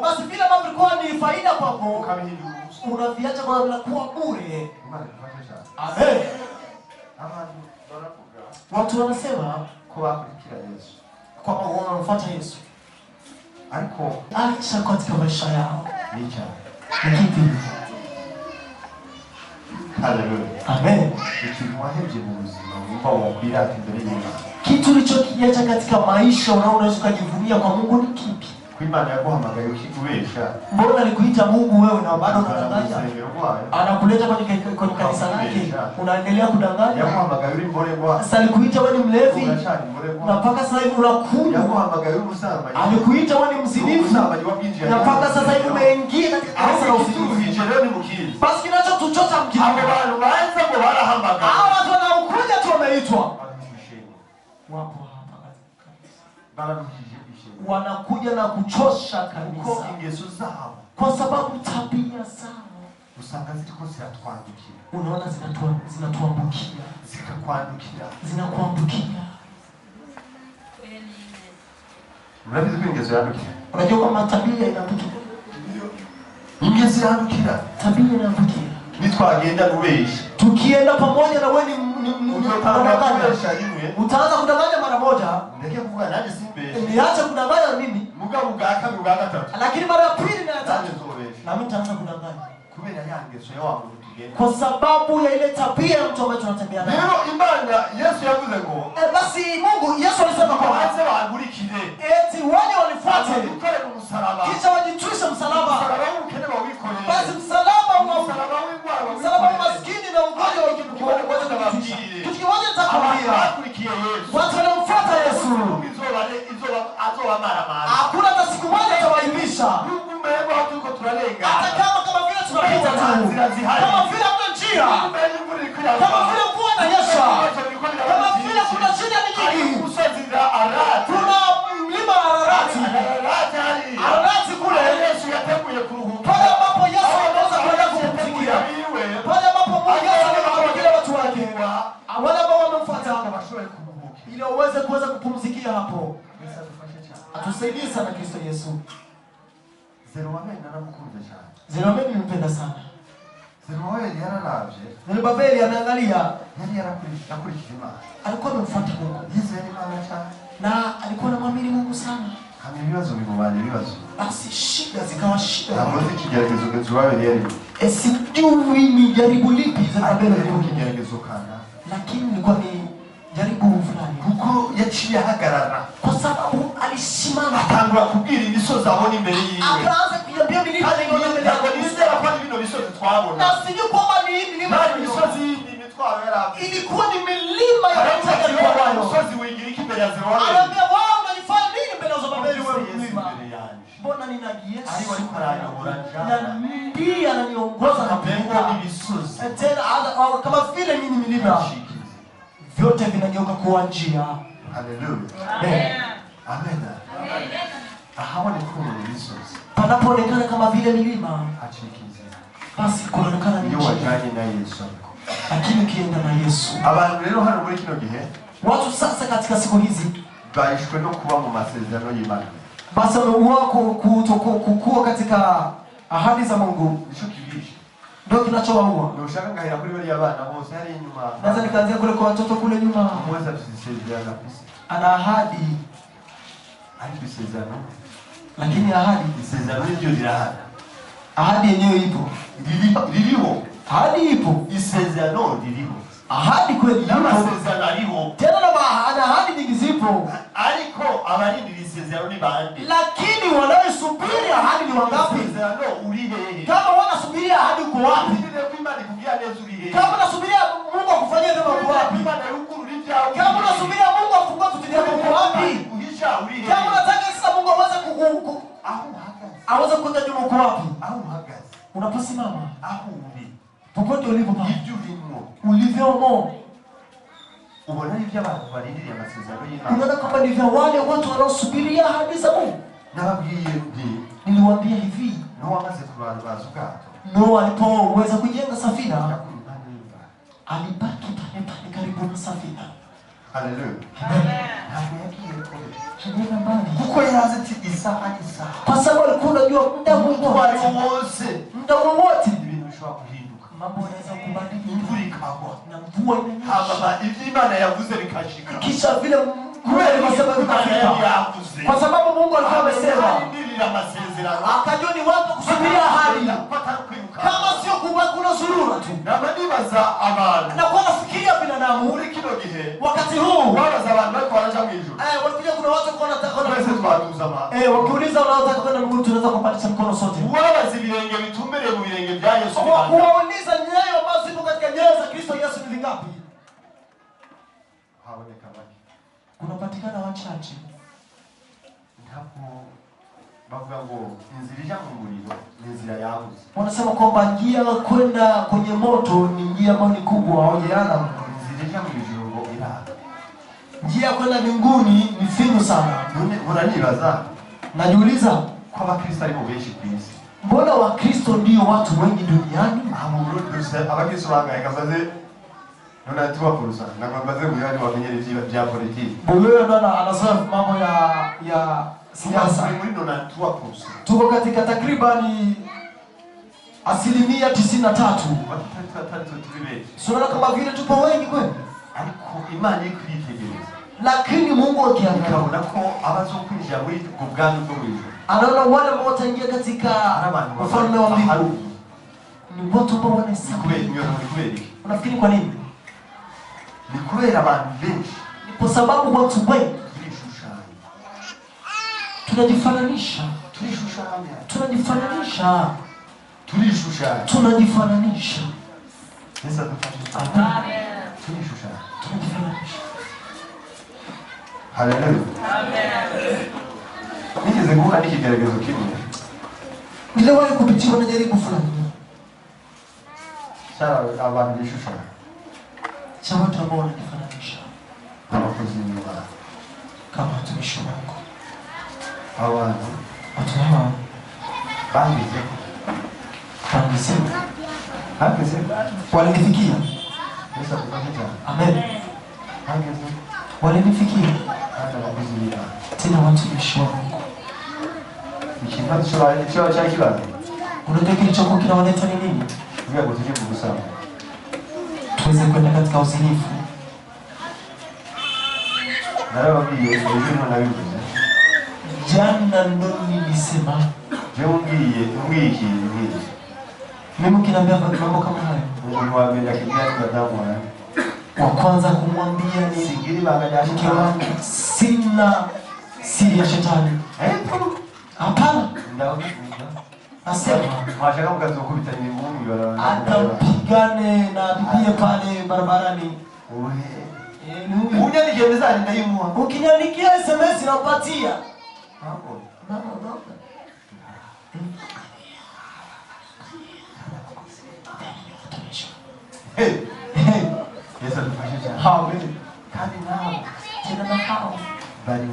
basi vile ambavyo vilikuwa ni faida kwako unaviacha kwa vinakuwa bure. Amen. Watu wanasema kwamba wanafuata Yesu, acha katika maisha yao ni kipi? Haleluya. Amen. Kitu ulichokiacha katika maisha unaweza kujivunia kwa Mungu ni kipi? Imana yaguhamagaye ukikubesha. Mbona alikuita Mungu wewe na bado unadanganya? Anakuleta kwenye kanisa lake, unaendelea kudanganya. Yaguhamagaye uri mborerwa. Sasa alikuita wewe ni mlevi. Na mpaka sasa hivi unakunywa. Yaguhamagaye uri musambanyi. Alikuita wewe ni mzinifu. Na mpaka sasa hivi umeingia katika na usingizi. Basi kinachotuchota mkini. Hao watu wanaokuja tu wameitwa. Wapo hapa kabisa. Wanakuja na kuchosha kanisa. Kwa sababu tabia zao usanga ziko ziratwandukia. Unaona zinatuambukia. Zinakuambukia. Murabizi ko ingeso yandukira. Unajua kama tabia inaambukia. Ingeso yandukira. Tabia inaambukia. Nitwagenda nubeshi. Tukienda pamoja na wewe ni utaanza kudanganya mara moja. Ndeke kuvuga naje simbe. Niache kudanganya mimi. Mugabo ugaka gatatu. Lakini mara ya pili na ya tatu. Na mimi nitaanza kudanganya. Kubera yangeso yawangu tugenda. Kwa sababu ya ile tabia mtu ambaye tunatembea naye. Leo Imana Yesu yavuze ngo basi Mungu Yesu alisema kwa waanze waangurikire. Eti wale walifuate ukore mu msalaba. Kisha wajitwishe msalaba. Msalaba ukene wawikore. Basi msalaba msalaba maskini na ugonjwa wa kujitwisha. Kitu kimoja nitakwambia. Watu wanaomfuata Yesu. Hakuna hata siku moja atawaibisha. Hata kama vile tunapita tu. Kama vile kuna njia. Kama vile mvua inanyesha. Kama vile kuna shida nyingi. Kuna mlima Ararati. Ararati kule. Pale ambapo Yesu anaweza kwenda kupumzikia. Pale ambapo Mungu Yesu anawapatia watu wake. Wale ambao wamemfuata ili waweze kupumzikia hapo. Atusaidie sana Kristo Yesu. Zeromeni nimpenda sana. Zerubabeli anaangalia. Alikuwa amemfuata Mungu. Na alikuwa anamwamini Mungu sana. Basi shida zikawa shida. Sijui ni jaribu lipi Zerubabeli alikuwa. Lakini ilikuwa ni jaribu fulani. Kuko yaciye ahagarara. Kwa sababu alisimama. Atangura kubwira imisozi abona imbere yiwe. Akaanza kuiambia milima iliona mbele yake. Nizera ko bino misozi twabona. Na sijui kwamba ni milima misozi imitwaro yarabu. Ilikuwa ni milima ya Tanzania. Misozi wingira ikimbere ya Zerubabeli. Anaambia wao unanifanya nini mbele ya Zerubabeli wewe mlima? Mbona nina Yesu? Ali waliparanyobora njana. Na ndiye ananiongoza na pengo ni misozi. Tena kama vile mimi milima. Vyote vinageuka kuwa njia. Hallelujah. Amen. Amen. Ahawa ni kuru misozi. Panapoonekana kama vile milima. Achikizi. Basi kuonekana ni njia. Wajani na Yesu. Lakini ukienda na Yesu. Abantu rero hano muri kino gihe. Watu sasa katika siku hizi. Baishwe no kuba mu masezerano y'Imana. Basi kukua katika ahadi za Mungu. Nisho kibishi. Ndio kinachowaua. Ndio ushaka ngahera kuri bari abana bose hari inyuma. Naweza nikaanzia kule kwa watoto kule nyuma. Mweza tusisezerana kabisa. Ana ahadi. Hadi tusezerana. Lakini ahadi isezerano ndio dirahada. Ahadi yenyewe ipo. Liliho. Ahadi ipo. Isezerano liliho. Ahadi kweli ipo. Na isezerano liho. Tena na ahadi nyingi zipo. Ariko abarindira isezerano ni bande. Lakini wanaosubiri ahadi ni wangapi? Isezerano uri hehe? Kama wanasubiri ahadi uko wapi? Kama unasubiria Mungu akufanyie neno uko wapi? Kama unasubiria Mungu afungue vitu vyako uko wapi? Kama unataka sasa Mungu aweze aweze kukuja nyuma uko wapi? Unaposimama popote ulipo pa ulivyomo ubona ibyo abantu barindiriye amasezerano y'Imana. Unaona kama ni vya wale watu wanaosubiria ahadi za Mungu. Nababwiye niliwaambia hivi, Noa amaze kubaza ubwato. Noa alipoweza kujenga safina alibaki pale karibu na safina. Haleluya. Amen. Kuko yarazi ati isaha. Kwa sababu alikuwa anajua muda wowote ibintu bishobora kuhinduka. Mambo yanaweza kubadilika. Imvura ikagwa Na mvua inanyesha. Haba Imana yavuze bikashika. Kisha vile alisema vikafika. Kwa sababu Mungu alikuwa amesema. Akajua ni watu kusubiria ahadi. Kama sio kuna zurura tu. Nabanibaza abantu. Na kwa nafikiria binadamu muri kino gihe. Wakati huu wabaza abantu bako baraja mu ijuru. Walikuja kuna watu kwa wanataka kwenda mbinguni. Wakiuliza wanataka kwenda mbinguni tunaweza kupandisha mkono sote. Wabaza ibirenge bitumbereye mu birenge bya Yesu. Kuwauliza nyayo ambazo zipo katika nyayo za Kristo Yesu ni vingapi? Haonekana. Kunapatikana wachache. Hapo bavuga ngo inzira ija mu muriro ni inzira yabuze. Wanasema kwamba njia kwenda kwenye moto ni njia ambayo ni kubwa, haujaona. Inzira ija mu ijuru ngo iraka. Njia kwenda mbinguni ni finyu sana. Unanibaza, najiuliza kwa Wakristo ari benshi ku isi. Mbona Wakristo ndio watu wengi duniani? Abakristo bangaika baze nona tuwa fursa na kwambaze muyani wamenyere vya politiki. Wewe ndo anasema mambo ya siasa. Muri nona tuwa fursa. Tuko katika takribani 93%. Sura kama vile tupo wengi kweli. Ariko Imana ikwitegereza. Lakini Mungu akiangalia ko abazokwinjira muri ubwami bwo mwijuru. Anaona wale ambao wataingia katika ufalme wa mbingu. Ni watu ambao wanasikia. Unafikiri kwa nini? Ni kubera abantu benshi. Ni kwa sababu watu wengi tunajifananisha. Tunajifananisha. Yesu atufanye. Amen. Tunajifananisha. Haleluya. Amen. Nigeze kuona nikigeragezo kimwe. Niliwahi kupitiwa na jaribu fulani. Sawa, abantu bishusha. Cha watu ambao wanajifananisha. Abakozi b'Imana. Kama watumishi wako. Abantu Watu hawa bangize. Walinifikia. Yesu atufanye. Amen. Bangize. Walinifikia. Hata abakozi b'Imana. Tena watumishi wako. Ikiwa cha kibazo. Unajua kilichokuwa kinawaleta ni nini? Ndio kutibu busara. Tuweze kwenda katika uzinifu. Narabagiye ubuzima nabivuze. Jana ndo nilisema. Je ungiki nini? Mimi kinaambia mambo kama haya. Mungu wamenya kimya kwa damu Wa kwanza kumwambia ni sigiri banganya mke wangu sina siri ya shetani. Hapana. Nasema Washaka mkazokubita ni Mungu yala. atampigane na bibie pale barabarani. Unanigemeza ndayimwa. Ukiniandikia SMS nampatia. Hapo. Yesu atufanye. Amen. Kandi nao Tena na hao bari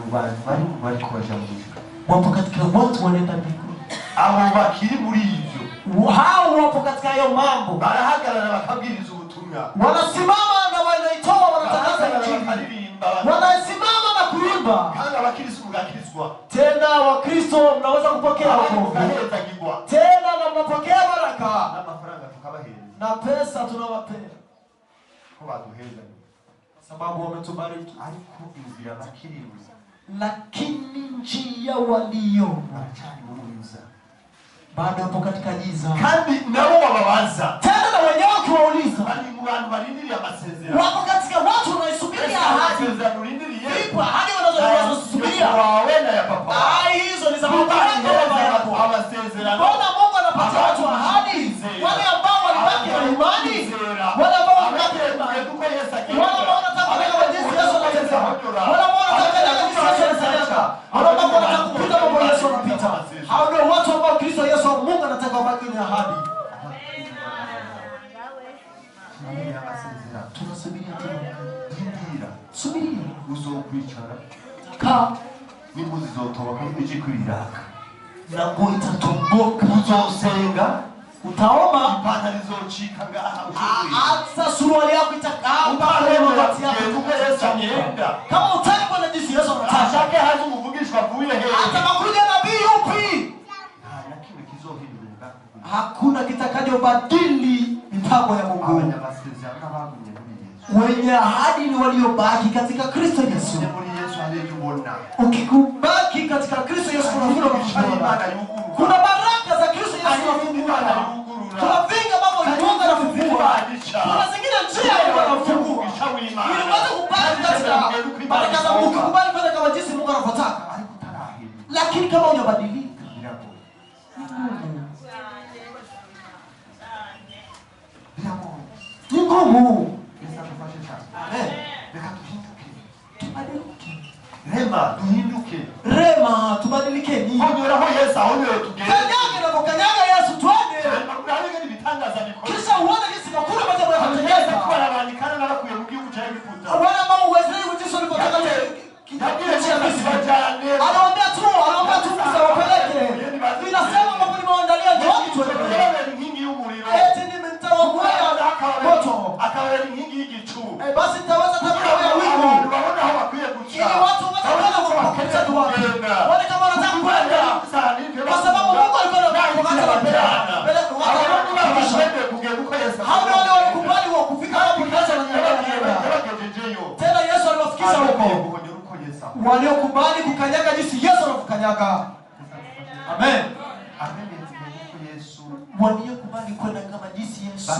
kubaja mu ijuru. wapo katika watu wanaenda mbinguni. Abo bakiri muri ivyo. Hao wapo katika hayo mambo. Barahagarara bakabwiriza ubutumwa. Wanasimama na wanaitoa wanatangaza injili. Wanasimama na kuimba. Kana abakristo mugakizwa. Tena Wakristo mnaweza kupokea wokovu. Tena na mnapokea baraka. Na mafaranga tukabahereza. Na pesa tunawapea. Ko baduheza. Sababu wametubariki. Ariko inzira bakiribuza. Lakini njia walio Barachari mu mwiza. bado hapo katika giza. Kandi nabo bababaza. Tena na wenyewe ukiwauliza. Bali mu bantu barindiriye amasezerano. Wako katika watu wanaisubiria ahadi. Amasezerano urindiriye. Ipo ahadi wanazosubiria. Wawe na ya papa. Hizo ni za baba yako. Amasezerano. Mbona Mungu anapatia watu ahadi? Wale ambao walibaki na imani. Wale ambao walibaki na imani. Wale ambao wanataka kwa jinsi Yesu anatenda. Wale ambao wanataka kwa jinsi Yesu anatenda. Wale ambao wanataka kupita mambo Yesu anapita. Hao ndio watu ambao Kristo Yesu Mungu anataka wabaki na ahadi. Tunasubiria tena. Subiria. Uzokwicara. Ka Nimbu zizotoboka n'ibiki kwiraka. na nguo itatomboka. Uzosenga. Utaomba. Ipantaro izocika ngaha. Hata suruali yako itakaa. Kama utaki kwenda jinsi Yesu anataka. Ashake hazi umuvugishwa avuye hehe. Atakakuja nabii yupi? Hakuna kitakachobadili mipango ya Mungu. Wenye ahadi ni waliobaki katika Kristo Yesu. Ukikubaki katika Kristo Yesu kuna baraka za Kristo Yesu zinafungua. Tunavinga mambo Mungu anafungua. Kuna zingine njia Mungu anafungua. Ili uweze kubaki katika baraka za Mungu, kubali kwenda kama jinsi Mungu anavyotaka. Lakini kama hujabadilika, ni ngumu. Rema, duhinduke. Rema, tubadilike ni. Honyora ho Yesu basi nitaweza tabia ya wivu. Waona hawakwiye guca. Ili watu wataona kumpokea tu wapi. Wale kama wanataka kwenda. Kwa sababu Mungu alikuwa anataka kupeleka. Hao wale walikubali wa kufika hapo kiasi wananyang'anya. Tena Yesu aliwafikisha huko. Waliokubali kukanyaga jinsi Yesu alivyokanyaga. Amen. Waliokubali kwenda kama jinsi Yesu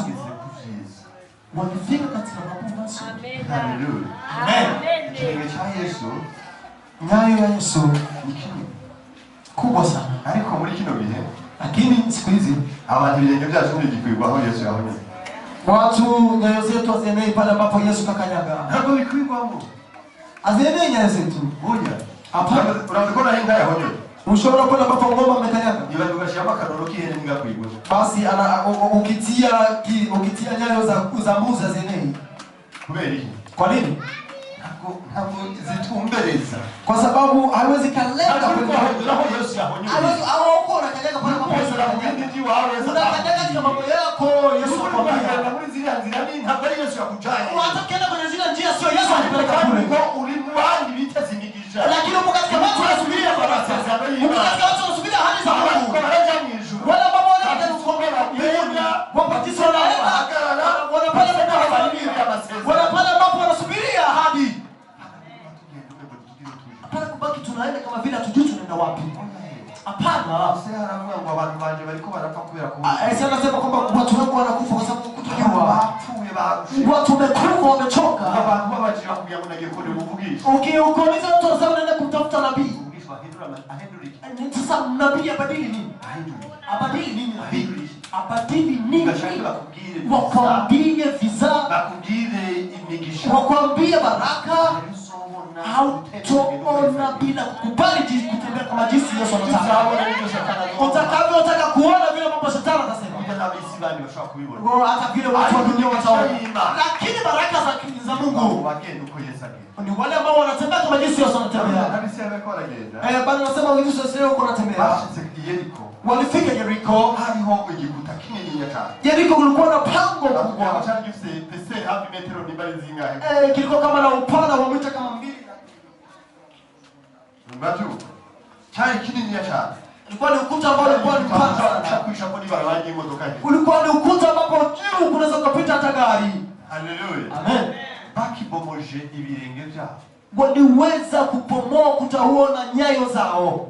walifika katika mapumziko. Haleluya. Amen. Kirenge cha Yesu, nyayo ya Yesu ni kubwa sana. Ariko muri kino bihe, lakini siku hizi abantu ibirenge byacu bigikwirwaho Yesu yabonye. Watu nyayo zetu hazienei pale ambapo Yesu kakanyaga. Ntabwo bikwirwamo. Hazienei nyayo zetu. Oya. Hapana. Unabikona hinga yahonye. Ushobora kwenda ambapo ngoma amekanyaga. Niba tugashiramo akaroro k'ihene ningakwirwa. Basi ukitia nyayo za mbuzi hazienei. Kubera iki? Kwa nini? Ntabwo zitumbereza. Kwa sababu haiwezi kaleka naho Yesu yahonye. Au unakanyaga pale ambapo Yesu anakanyaga. Unakanyaga katika mambo yako Yesu akwambia. Muri ziriya nzira ni ntabwo ari Yesu yakujanye. Hata ukienda kwenye zile njia sio Yesu anapeleka kule. Uri mu bandi biteze imigisha. Lakini uko katika watu wanasubiria baraka. Uko katika watu wanasubiria hali za Mungu. Wale ambao wanataka kuombea Biblia, wapatisho na wanapata mambo ya familia. Wanapata mambo wanasubiria ahadi. Hapana kubaki tunaenda kama vile hatujui tunaenda wapi. Hapana. Sasa haravuga ngo abantu banje bariko barapfa kubera ko. Sasa nasema kwamba watu wangu wanakufa kwa sababu kutojua. Bapfuye bagushe. Watu wamekufa wamechoka. Abantu babajira kugira ngo nagiye kode uvugisha. Ukiuliza watu wasema naenda kumtafuta nabii. Uvugishwa ahindura. Sasa nabii abadili nini? Abadili nini nabii? Abadili nini? Wakwambie visa. Bakubwire imigisha. Wakwambie baraka. Hautoona bila kukubali kutembea kama jinsi Yesu anataka. Utakavyotaka kuona vile mambo shetani anasema. Hata vile watu wa dunia wataona. Lakini baraka za Mungu ni wale ambao wanatembea kama jinsi Yesu anatembea. Bali nasema Yesu sio uko anatembea. Walifika Yeriko. Yeriko kulikuwa na pango kubwa. Kilikuwa kama na upana wa mita kama 2. Mbatu. Chai kinini ya cha. Ulikuwa ni ukuta ambao ulikuwa ni mpana sana. Ulikuwa ni ukuta ambapo juu kunaweza kupita hata gari. Haleluya. Amen. Bakibomoje ibirenge byabo. Waliweza kupomoa ukuta huo na nyayo zao.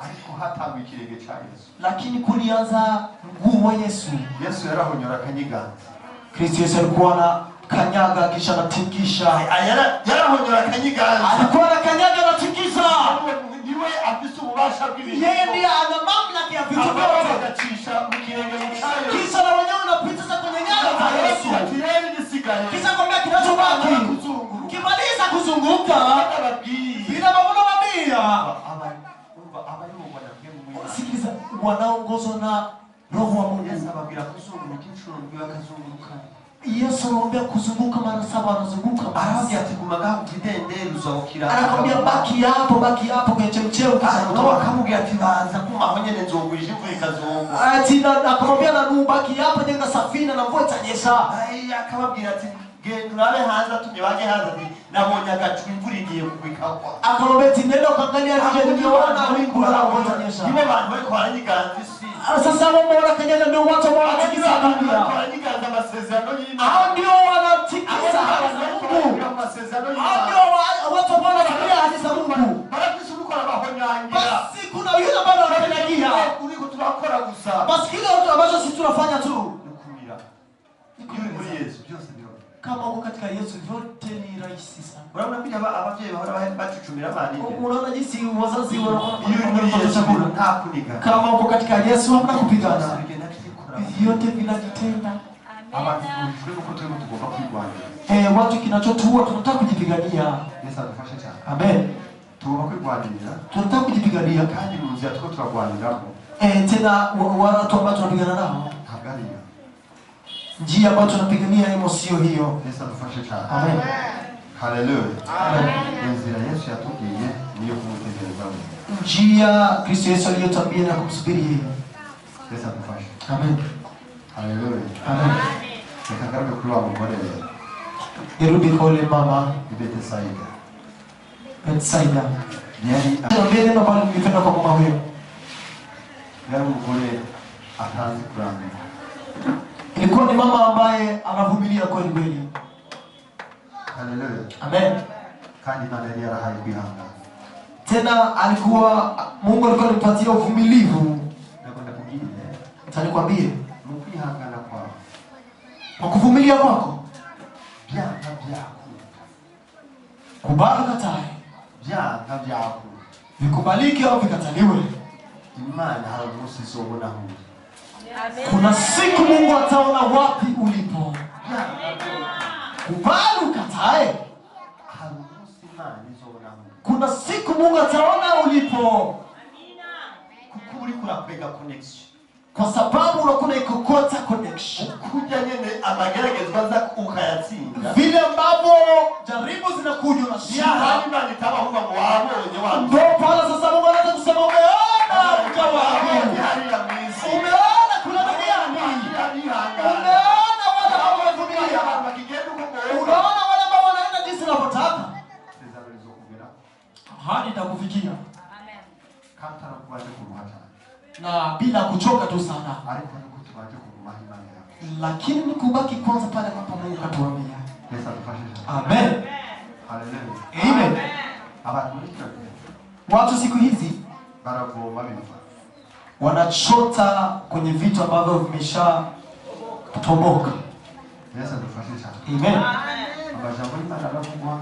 Ariko hatangwa ikirenge cha Yesu. Lakini kulianza mguu wa Yesu. Yesu yarahonyora kanyiga. Kristo Yesu alikuwa na kanyaga kisha anatikisha. Yarahonyora kanyiga. Alikuwa na kanyaga na tikisa. Niwe afisa ubasha bw'ibintu. Yeye ndiye ana mamlaka ya vitu vyote. Agacisha mu kirenge cyayo. Kisha na wenyewe unapita kwenye nyayo za Yesu. Kisha kwambia kinachobaki. Kimaliza kuzunguka. Bila mavuno mabia. Sikiliza, wanaongozwa na Roho wa Mungu. Yesu anawaambia kuzunguka mara 7 anazunguka. Arazi ati kumagaho kidenderi uzawukira. Anakwambia baki hapo kwenye chemcheo kisha kutoka akamubwira ati baza kuma aho nyene nzogwije imvura ikazogwa. Ati akamwambia na baki hapo jenga safina na mvua itanyesha. Akamubwira ati genda urabe hanze atumye baje hanze ati nabonye agacu imvura igiye kugwikagwa. Akamwambia ati nenda ukaangalia nje nimeona wingu la mvua itanyesha. Nibo bantu bariko baranyiganza isi. Sasa wao kanyaga ndio watu ambao wanatikisa dunia. Baranyiganza amasezerano y'Imana. Hao ndio wanatikisa Mungu. Hao ndio watu ambao wanafikiria hadi za Mungu. Basi kuna yule ambaye anakanyagia. Kuliko tunakora gusa. Basi kile ambacho sisi tunafanya tu. Nukumira. Muri Yesu byose biro. Kama uko katika Yesu vyote ni rahisi sana. Unaona pia abavyeyi bahora bacucumira abana. Unaona jinsi wazazi wanaona chakula nta kuniga. Kama uko katika Yesu hamna kupigana. Vyote vinajitenda. Abantu bujwe uko turimo tugomba kwirwanira. Watu kinachotuua tunataka kujipigania. Yesu adufashe cyane. Amen. Tugomba kwirwanira. Tunataka kujipigania kandi mu nzira tuko turagwaniramo. Tena watu ambao tunapigana nao. Hagariya. Njia ambayo tunapigania ni sio hiyo. Yesu adufashe cyane. Amen. Haleluya. Inzira Yesu yatubwiye niyo kumutegereza. Njia Kristo Yesu aliyotambia na kumsubiri yeye. Yesu adufashe. Amen. Haleluya. Amen. Nikakaribia kula mugore. Irudi kwa ule mama Bethsaida. Bethsaida. Yari neno ambalo nilipenda kwa mama huyo. yari umugore atanzi kurambira. Ilikuwa ni mama ambaye anavumilia kweli kweli. Haleluya. Amen. Kandi Imana yari yarahaye kwihangana. Tena Mungu alikuwa anipatia uvumilivu. Nakwenda kugine. Nitanikwambie. Kwihangana kwako. Kwa kuvumilia kwako. Byanga byako. Kubali katae. Byanga byako. Vikubalike au vikataliwe. Imana hari umunsi izobona aho. Kuna siku Mungu ataona wapi ulipo. Kubali ukatae. Hari umunsi Imana izobona aho. Kuna siku Mungu ataona ulipo. Kuko uri kurakwega connection. Kwa sababu unakuwa ikokota connection. Kuja nyene amageragezwa za ukayatsinda. Vile ambavyo jaribu zinakuja na shida. Hali Imana itabahuba ngo wabonye wabonye. Ndio pale sasa Mungu anaanza kusema umeona utawaambia. Umeona kuna duniani. Umeona wale ambao wanavumilia. Unaona wale ambao wanaenda jinsi wanavyotaka. Hadi itakufikia. Amen. Kata na kuaje kumhata. Na bila kuchoka tu sana. Ariko nuko tubaje kumhata Imana yako. Lakini ni kubaki kwanza pale ambapo Mungu katuambia. Yesu atufashe. Amen. Haleluya. Amen. Abantu muri kino Watu siku hizi baravoma biva. wanachota kwenye vitu ambavyo vimesha toboka. Yesu atufashe sana. Amen. Amajambo y'Imana aravugwa.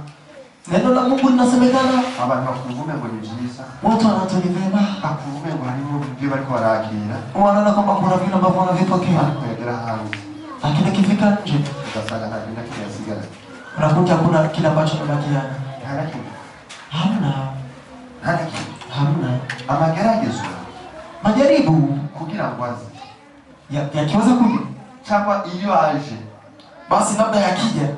Neno la Mungu linasemekana. Abantu bakumvume ngo ni byiza. Watu wanatulivema. Bakumvume ngo harimo ibyo bariko barakira. Wanaona kwamba kuna vile ambavyo wanavipokea. Kwegera hanze. Lakini kifika nje, Ugasanga nta kintu kiyasigara. unakuta kuna kile ambacho kimebakiana. Haraki. Hamna. Haraki. Hamna. Amageragezwa Majaribu kugira ngo aze. yakiweza kuja. Cyangwa iyo aje. Basi labda yakija.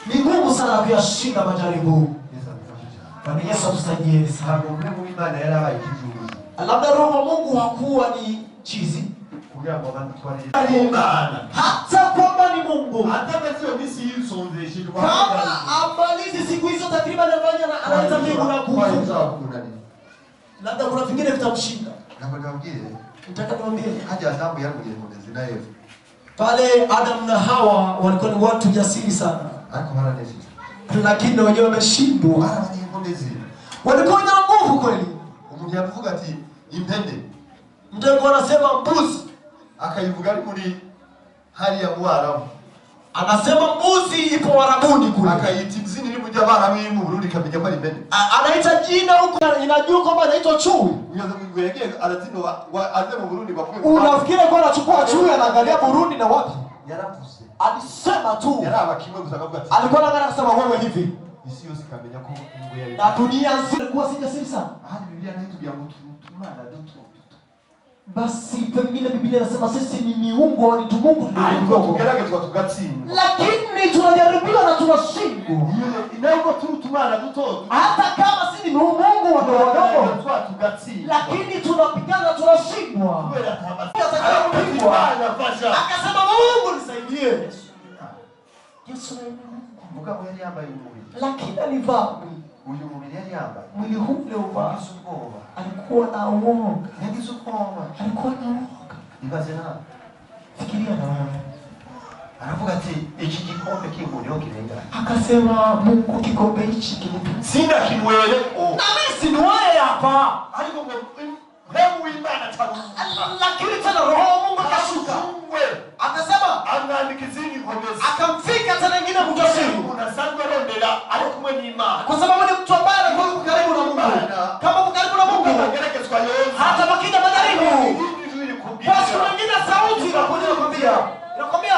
Ni ngumu sana kuyashinda majaribu. Yesu atufashe sana. Bwana Yesu atusaidie sana. Ntabwo muri mu Imana yarabaye ikijuguzo. Labda roho wa Mungu hakuwa ni chizi. Kugira ngo abantu twari Imana. Hata kwamba ni Mungu. Hata kama misi yisonzeshije Kama amalizi siku hizo takriban anaita mbingu na kufu. Labda kuna vingine vitamshinda. Nakwambie, Nataka niwaambie haja Adamu yaruye mugezi na Eva. pale Adam na Hawa walikuwa ni watu jasiri sana. Ariko baranesheje. Lakini wenyewe wameshindwa. Barabanye ngomezi. Walikuwa na nguvu kweli. Umuntu yavuga ati impende. Mtu anasema mbuzi. Akayivuga ari muri hariya mu Arabu. Anasema mbuzi ipo Warabuni kule. Akayita izina iri mujya Arabu iri mu Burundi kamenya ko ari impende. Anaita jina huko inajua kwamba anaitwa chui. Uyoza mwingu yake arazino aze mu Burundi bakwe. Unafikiri kwa anachukua chui anaangalia Burundi na wapi? Yaravuze. Alisema tu. Yaraba kimwe gusa akavuga ati Alikuwa anaangalia kusema wewe hivi. isi yose kamenya ko ngo yari. Na dunia nzima ilikuwa si jasiri sana. Hadi Biblia inaitubia mtu tumana dutu. Basi pengine Biblia inasema sisi ni miungu au ni Mungu Ariko tugeragezwa tugatsindwa. lakini tunajaribiwa na tunashindwa. Inaiko tumana duto. Hata kama si ni Mungu wadogo Twa tugatsindwa. lakini tunapigana tunashindwa. Akasema Mungu nisaidie. Yesu Mugabo yari yambaye umubiri. lakini alivaa mwili. Uyu mubiri yari yambaye. Mwili huu leo Yagize ubwoba. alikuwa na uoga. Yagize ubwoba. Alikuwa na uoga. Ibaze na. Fikiria na wewe. Aravuga ati iki gikombe kinguriho kirenga. Akasema Mungu kikombe hichi kinipe. Sina kimwele. Na mimi sinuaye hapa. Ariko ngo hebu Imana taruka. Lakini tena roho wa Mungu akashuka. Akasema Anandika izindi ngomezi. akamfika tena nyingine mjasiri. Unasanzwe arondera ari kumwe n'Imana. Kwa sababu ni mtu ambaye alikuwa karibu na Mungu. Kama uko karibu na Mungu, Ageragezwa yote. hata bakija majaribu. Basi wengine sauti inakuja inakwambia. Inakwambia.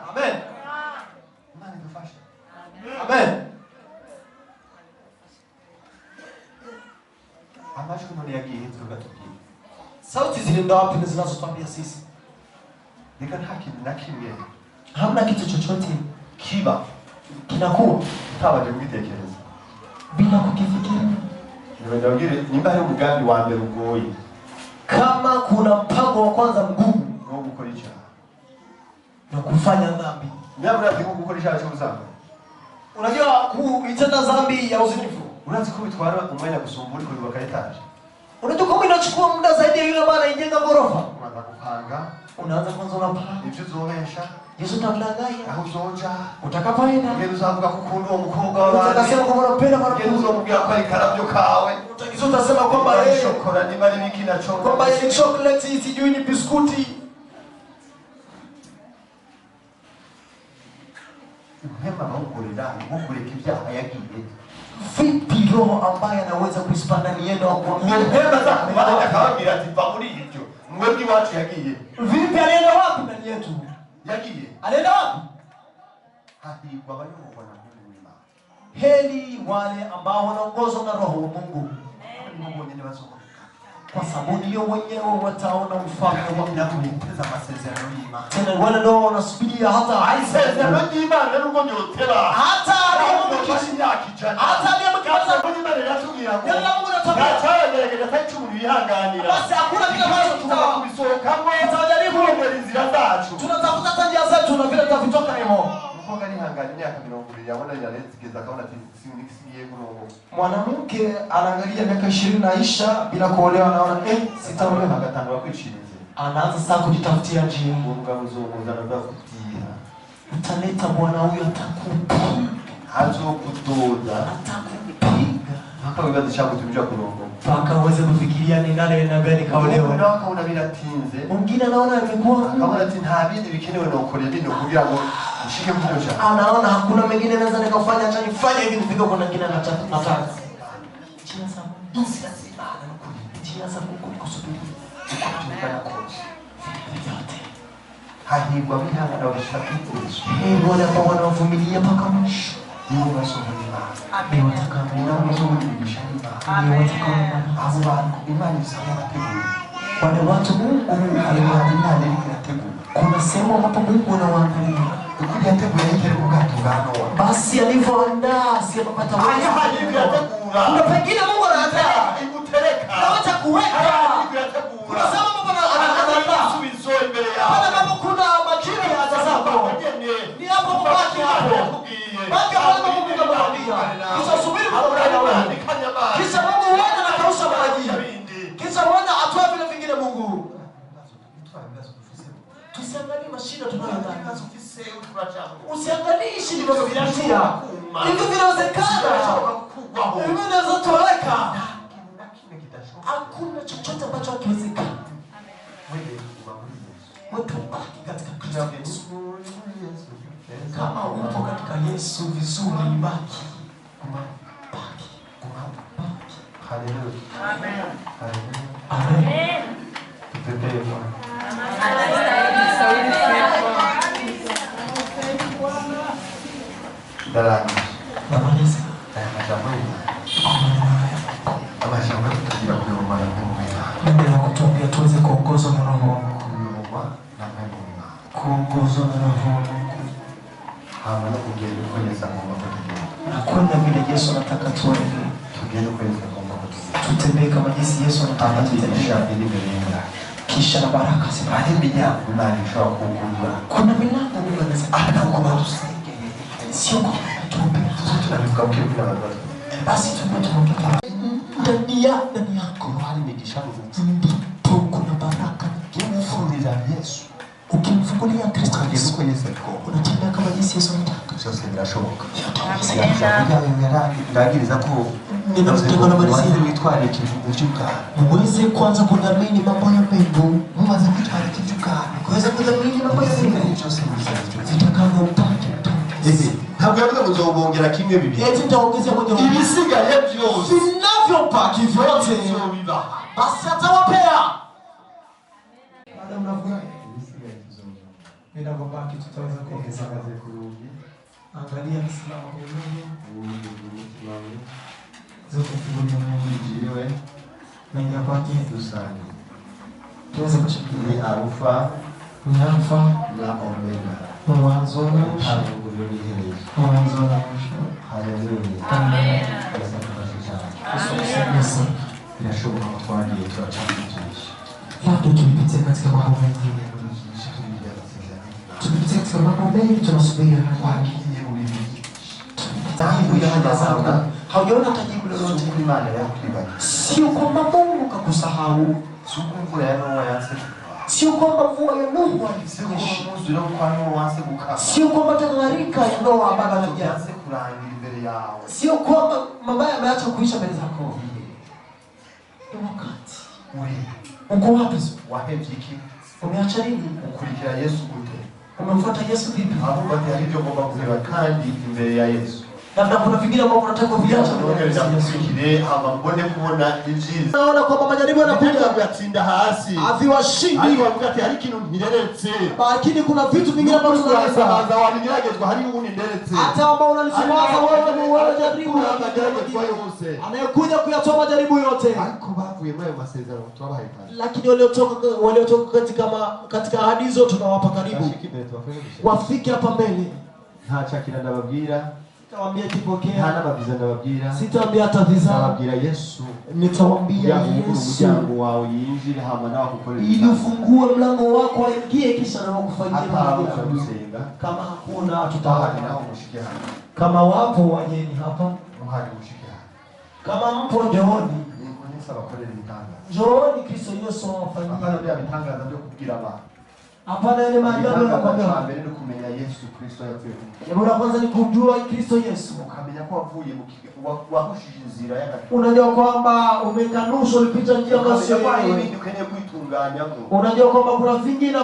Amen. Imana idufashe. Amen. Amajwi none yagiye tugatubwira. Sauti zilienda wapi zinazotwambia sisi? Nika nta kintu na kimwe. Hamna kitu chochote Kiba. kinakuwa Utabaje kubitekereza. bila kukifikiria. Ndabwire nimba hari umugambi wa mbere ugoye. Kama kuna mpango wa kwanza mgumu No gukora icyaha. na kufanya dhambi. Nyamara ati gukora icyaha cy'ubusambanyi. Unajua kuitenda dhambi ya uzinifu. Unazi ko bitwara umwanya gusumba uri kubaka etaje. Unajua kama inachukua muda zaidi ya yule ambaye anajenga ghorofa. Unaanza kupanga. Unaanza kwanza unapanga. Ibyo uzobesha. Yesu tamdanganya. Aho uzoja. Utakapoenda. Ngeze uzavuga ko ukunda uwo mukobwa wawe. Utakasema kwamba unapenda mwanamke. Ngeze uzomubwira ko ari karabyo kawe. Utakizo utasema kwamba yeye shokora ni bari bikina chokora. Kwamba yeye ni chocolate, sijui ni biskuti. Hema maungurira, ngureka ibyaha yagiye. Vipi roho ambaye anaweza kuispanda nienda kwa hema za kubana akababwira ati va muri ibyo. Mwebwi wacu yagiye. Vipi alienda wapi ndani yetu? Yagiye. Alienda wapi? Hahirwa abayoborwa na Mungu w'Imana. Heri wale ambao wanaongozwa na roho wa Mungu. Mungu wenyewe wasohoka. Kwa sababu ndio wenyewe wataona ufalme wa Mungu. Nakuteza amasezerano y'Imana. Tena wale ndio wanasubiria hata aisezerano y'Imana nuko nyotera. Hata aliyemkisha hata aliyemkisha Imana yatubwira ngo ndio Mungu anataka cyaragerageza tachi umuntu yihanganira. Basi hakuna kile ambacho tutakubisokamo tutajaribu kurengera inzira zacu. Tunatafuta njia zetu na vile tutavitoka hemo. Mkoga nihangana imyaka 20 yabona yarezigeza akaona ati singiye kurongo. Mwanamke anaangalia miaka 20 naisha bila kuolewa, anaona sitaolewa, agatangwa kwishimiza. Anaanza sasa kujitafutia njia. Umugabo uzomuzana ndakutia. Utaleta bwana huyo atakupiga. Azokutoza. Atakupiga. Hapa wibaza cyangwa tubija kurongo. Paka uweze kufikiria ni nani na gani kaolewa. Ndio akaona biratinze. Mwingine anaona amekuwa akaona ati nta bindi bikenewe no kureba bino kugira ngo ushike mu cyo. Anaona hakuna mengine naweza nikafanya, acha nifanye hivi nifike kwa kingine nataka. Njia za Mungu zinasimama na njia za Mungu kusubiri. Tukafanya kozi. Vyote. Hahirwa bihangana wabishakitse. Wale ambao wanavumilia mpaka mwisho. Nibo basohoka. Ni watakaoona basohoka. Ni watakaoona abo bantu Imana isaba bategura. Wale watu Mungu aliwaandaa yategura. Kuna sehemu ambapo Mungu anawaangalia. Ukija yategura yake ubwato bwano. Basi alivyoandaa si apata wewe. Yategura. Kuna pengine Mungu anaandaa ikutereka. Anaweza kuweka. Yategura. Kuna sababu anaandaa subizo mbele yao. Pale ambapo kuna majira ya zako. Ni hapo mbaki hapo. Baki hapo Mungu anamwambia. Kisha subiri Mungu anaona. Kisha Mungu huenda na kausha maji. Kisha huenda atoa vile vingine Mungu. Tusiangalie mashida tunayoyapata. Usiangalie shida tunazopitia. Hivyo vinawezekana. Hivyo vinaweza toweka. Hakuna chochote ambacho hakiwezekani. Wewe baki katika Kristo. Kama upo katika Yesu vizuri baki. Baki. Haleluya. Amen. Amen. Tupepee Bwana. Darani. Namaliza. Amashamba tukigira kwa mara moja. Ndio nakutuambia tuweze kuongozwa na Roho wa Mungu. Kuongozwa na Roho wa Mungu. Hamna kugenda kwenye ngoma kwa. Hakuna vile Yesu anataka tuende. Tugende kwenye ngoma kwa. Tutembee kama jinsi Yesu anataka tutembee. Kisha na baraka zibaki milango Imani ishobora kugurura. Kuna milango Mungu anasema kutusaidia. Sio kwa tuombe. Tunavuka kwa abantu. Basi tunaomba ndani yako hari migisha ndipo kuna baraka. Ukimfungulia Yesu, ukimfungulia Kristo Yesu Yesu ako. unatembea kama jinsi Yesu anataka. Byose birashoboka. Amen. Ndagiriza ko witwara ikivugo cy'ubwami. Muweze kwanza kudhamini mambo ya mbingu. Mumaze kwitwara ikivy'ubwami. Kuweza kudhamini mambo ya mbingu. Byose bizajya. Vitakavyompata. Ntabwo yavuze ngo uzobongera kimwe bibiri. Eti nitaongezea moja. Ibisigaye byose vinavyobaki vyote biba. basi atawapea. Baada mnafurahi. Ibisigaye tuzoba. Vinavyobaki tutaweza kuongeza. Kaze kurudi. Angalia msimamo huu. Usimame. Zote fungulia Mungu. Jiwe. Mengi kwake Tusali. tuweze kushikilia. Ni Alfa Ni Alfa na Omega. mwanzo na mwisho. Mwanzo na mwisho. Haleluya. Amen. Yesu. Birashoboka ko twagiye turacyamugisha. Labda tulipitia katika mambo mengine. Tulipitia Kuna mambo mengi tunasubiri kwake. Haujaona tajibu lolote Imana yakulibaye. Sio kwamba Mungu kakusahau. Sio kwamba mvua ya Nuhu haikunyesha. Sio kwamba tangharika ya Noa baba anajaza kurangira imbere yawe. Sio kwamba mabaya yameacha kuisha mbele zako. Ni wakati. Uko wapi? Wahevye iki? Umeacha nini? Ukurikira Yesu gute? Umemfuata Yesu vipi? Hapo bati hari ibyo ngomba kureba kandi imbere ya Yesu. Labda kuna vingine ambavyo unataka kuviacha mbele hama mbone kuona injizi. Naona kwamba majaribu yanakuja kuyatsinda hasi. Aviwashindi. Ariko bavuga ati hari ikintu ntireretse. Lakini kuna vitu vingine ambavyo tunaanza walinyagezwa hari ubu nderetse. Hata ambao unalisimama wewe ni wewe jaribu anayekuja kuyatoa majaribu yote. Ariko bavuye muri ayo masezerano turabahaye kandi. Lakini waliotoka katika ahadi hizo tunawapa karibu. Wafike hapa mbele. Ntacakira ndababwira. Nitawaambia kipokea. Hana babiza ndababwira. Sitawaambia hata viza. Ndababwira Yesu. Nitawaambia Yesu. Mlango wao yinjire hama nawe kukorera. Ili ufungue mlango wako aingie kisha na wakufanyie mambo. Kama hakuna tutahadi nao mushikia. Kama wapo wageni hapa, muhadi mushikia. Kama mpo njooni. Nisa bakorera ibitanga. Njooni Kristo Yesu awafanyie. Hapana ndio bitangaza byo kubwira abantu. Hapana ile maajabu yanakwambia. Mbele ni kumenya Yesu Kristo yapfuye. Jambo la kwanza ni kujua Kristo Yesu. Ukamenya ko wavuye wakushije inzira y'agakiza. Unajua kwamba umekanusha ulipita njia ambayo sio wewe. Ukeneye kwitunganya. Unajua kwamba kuna vingine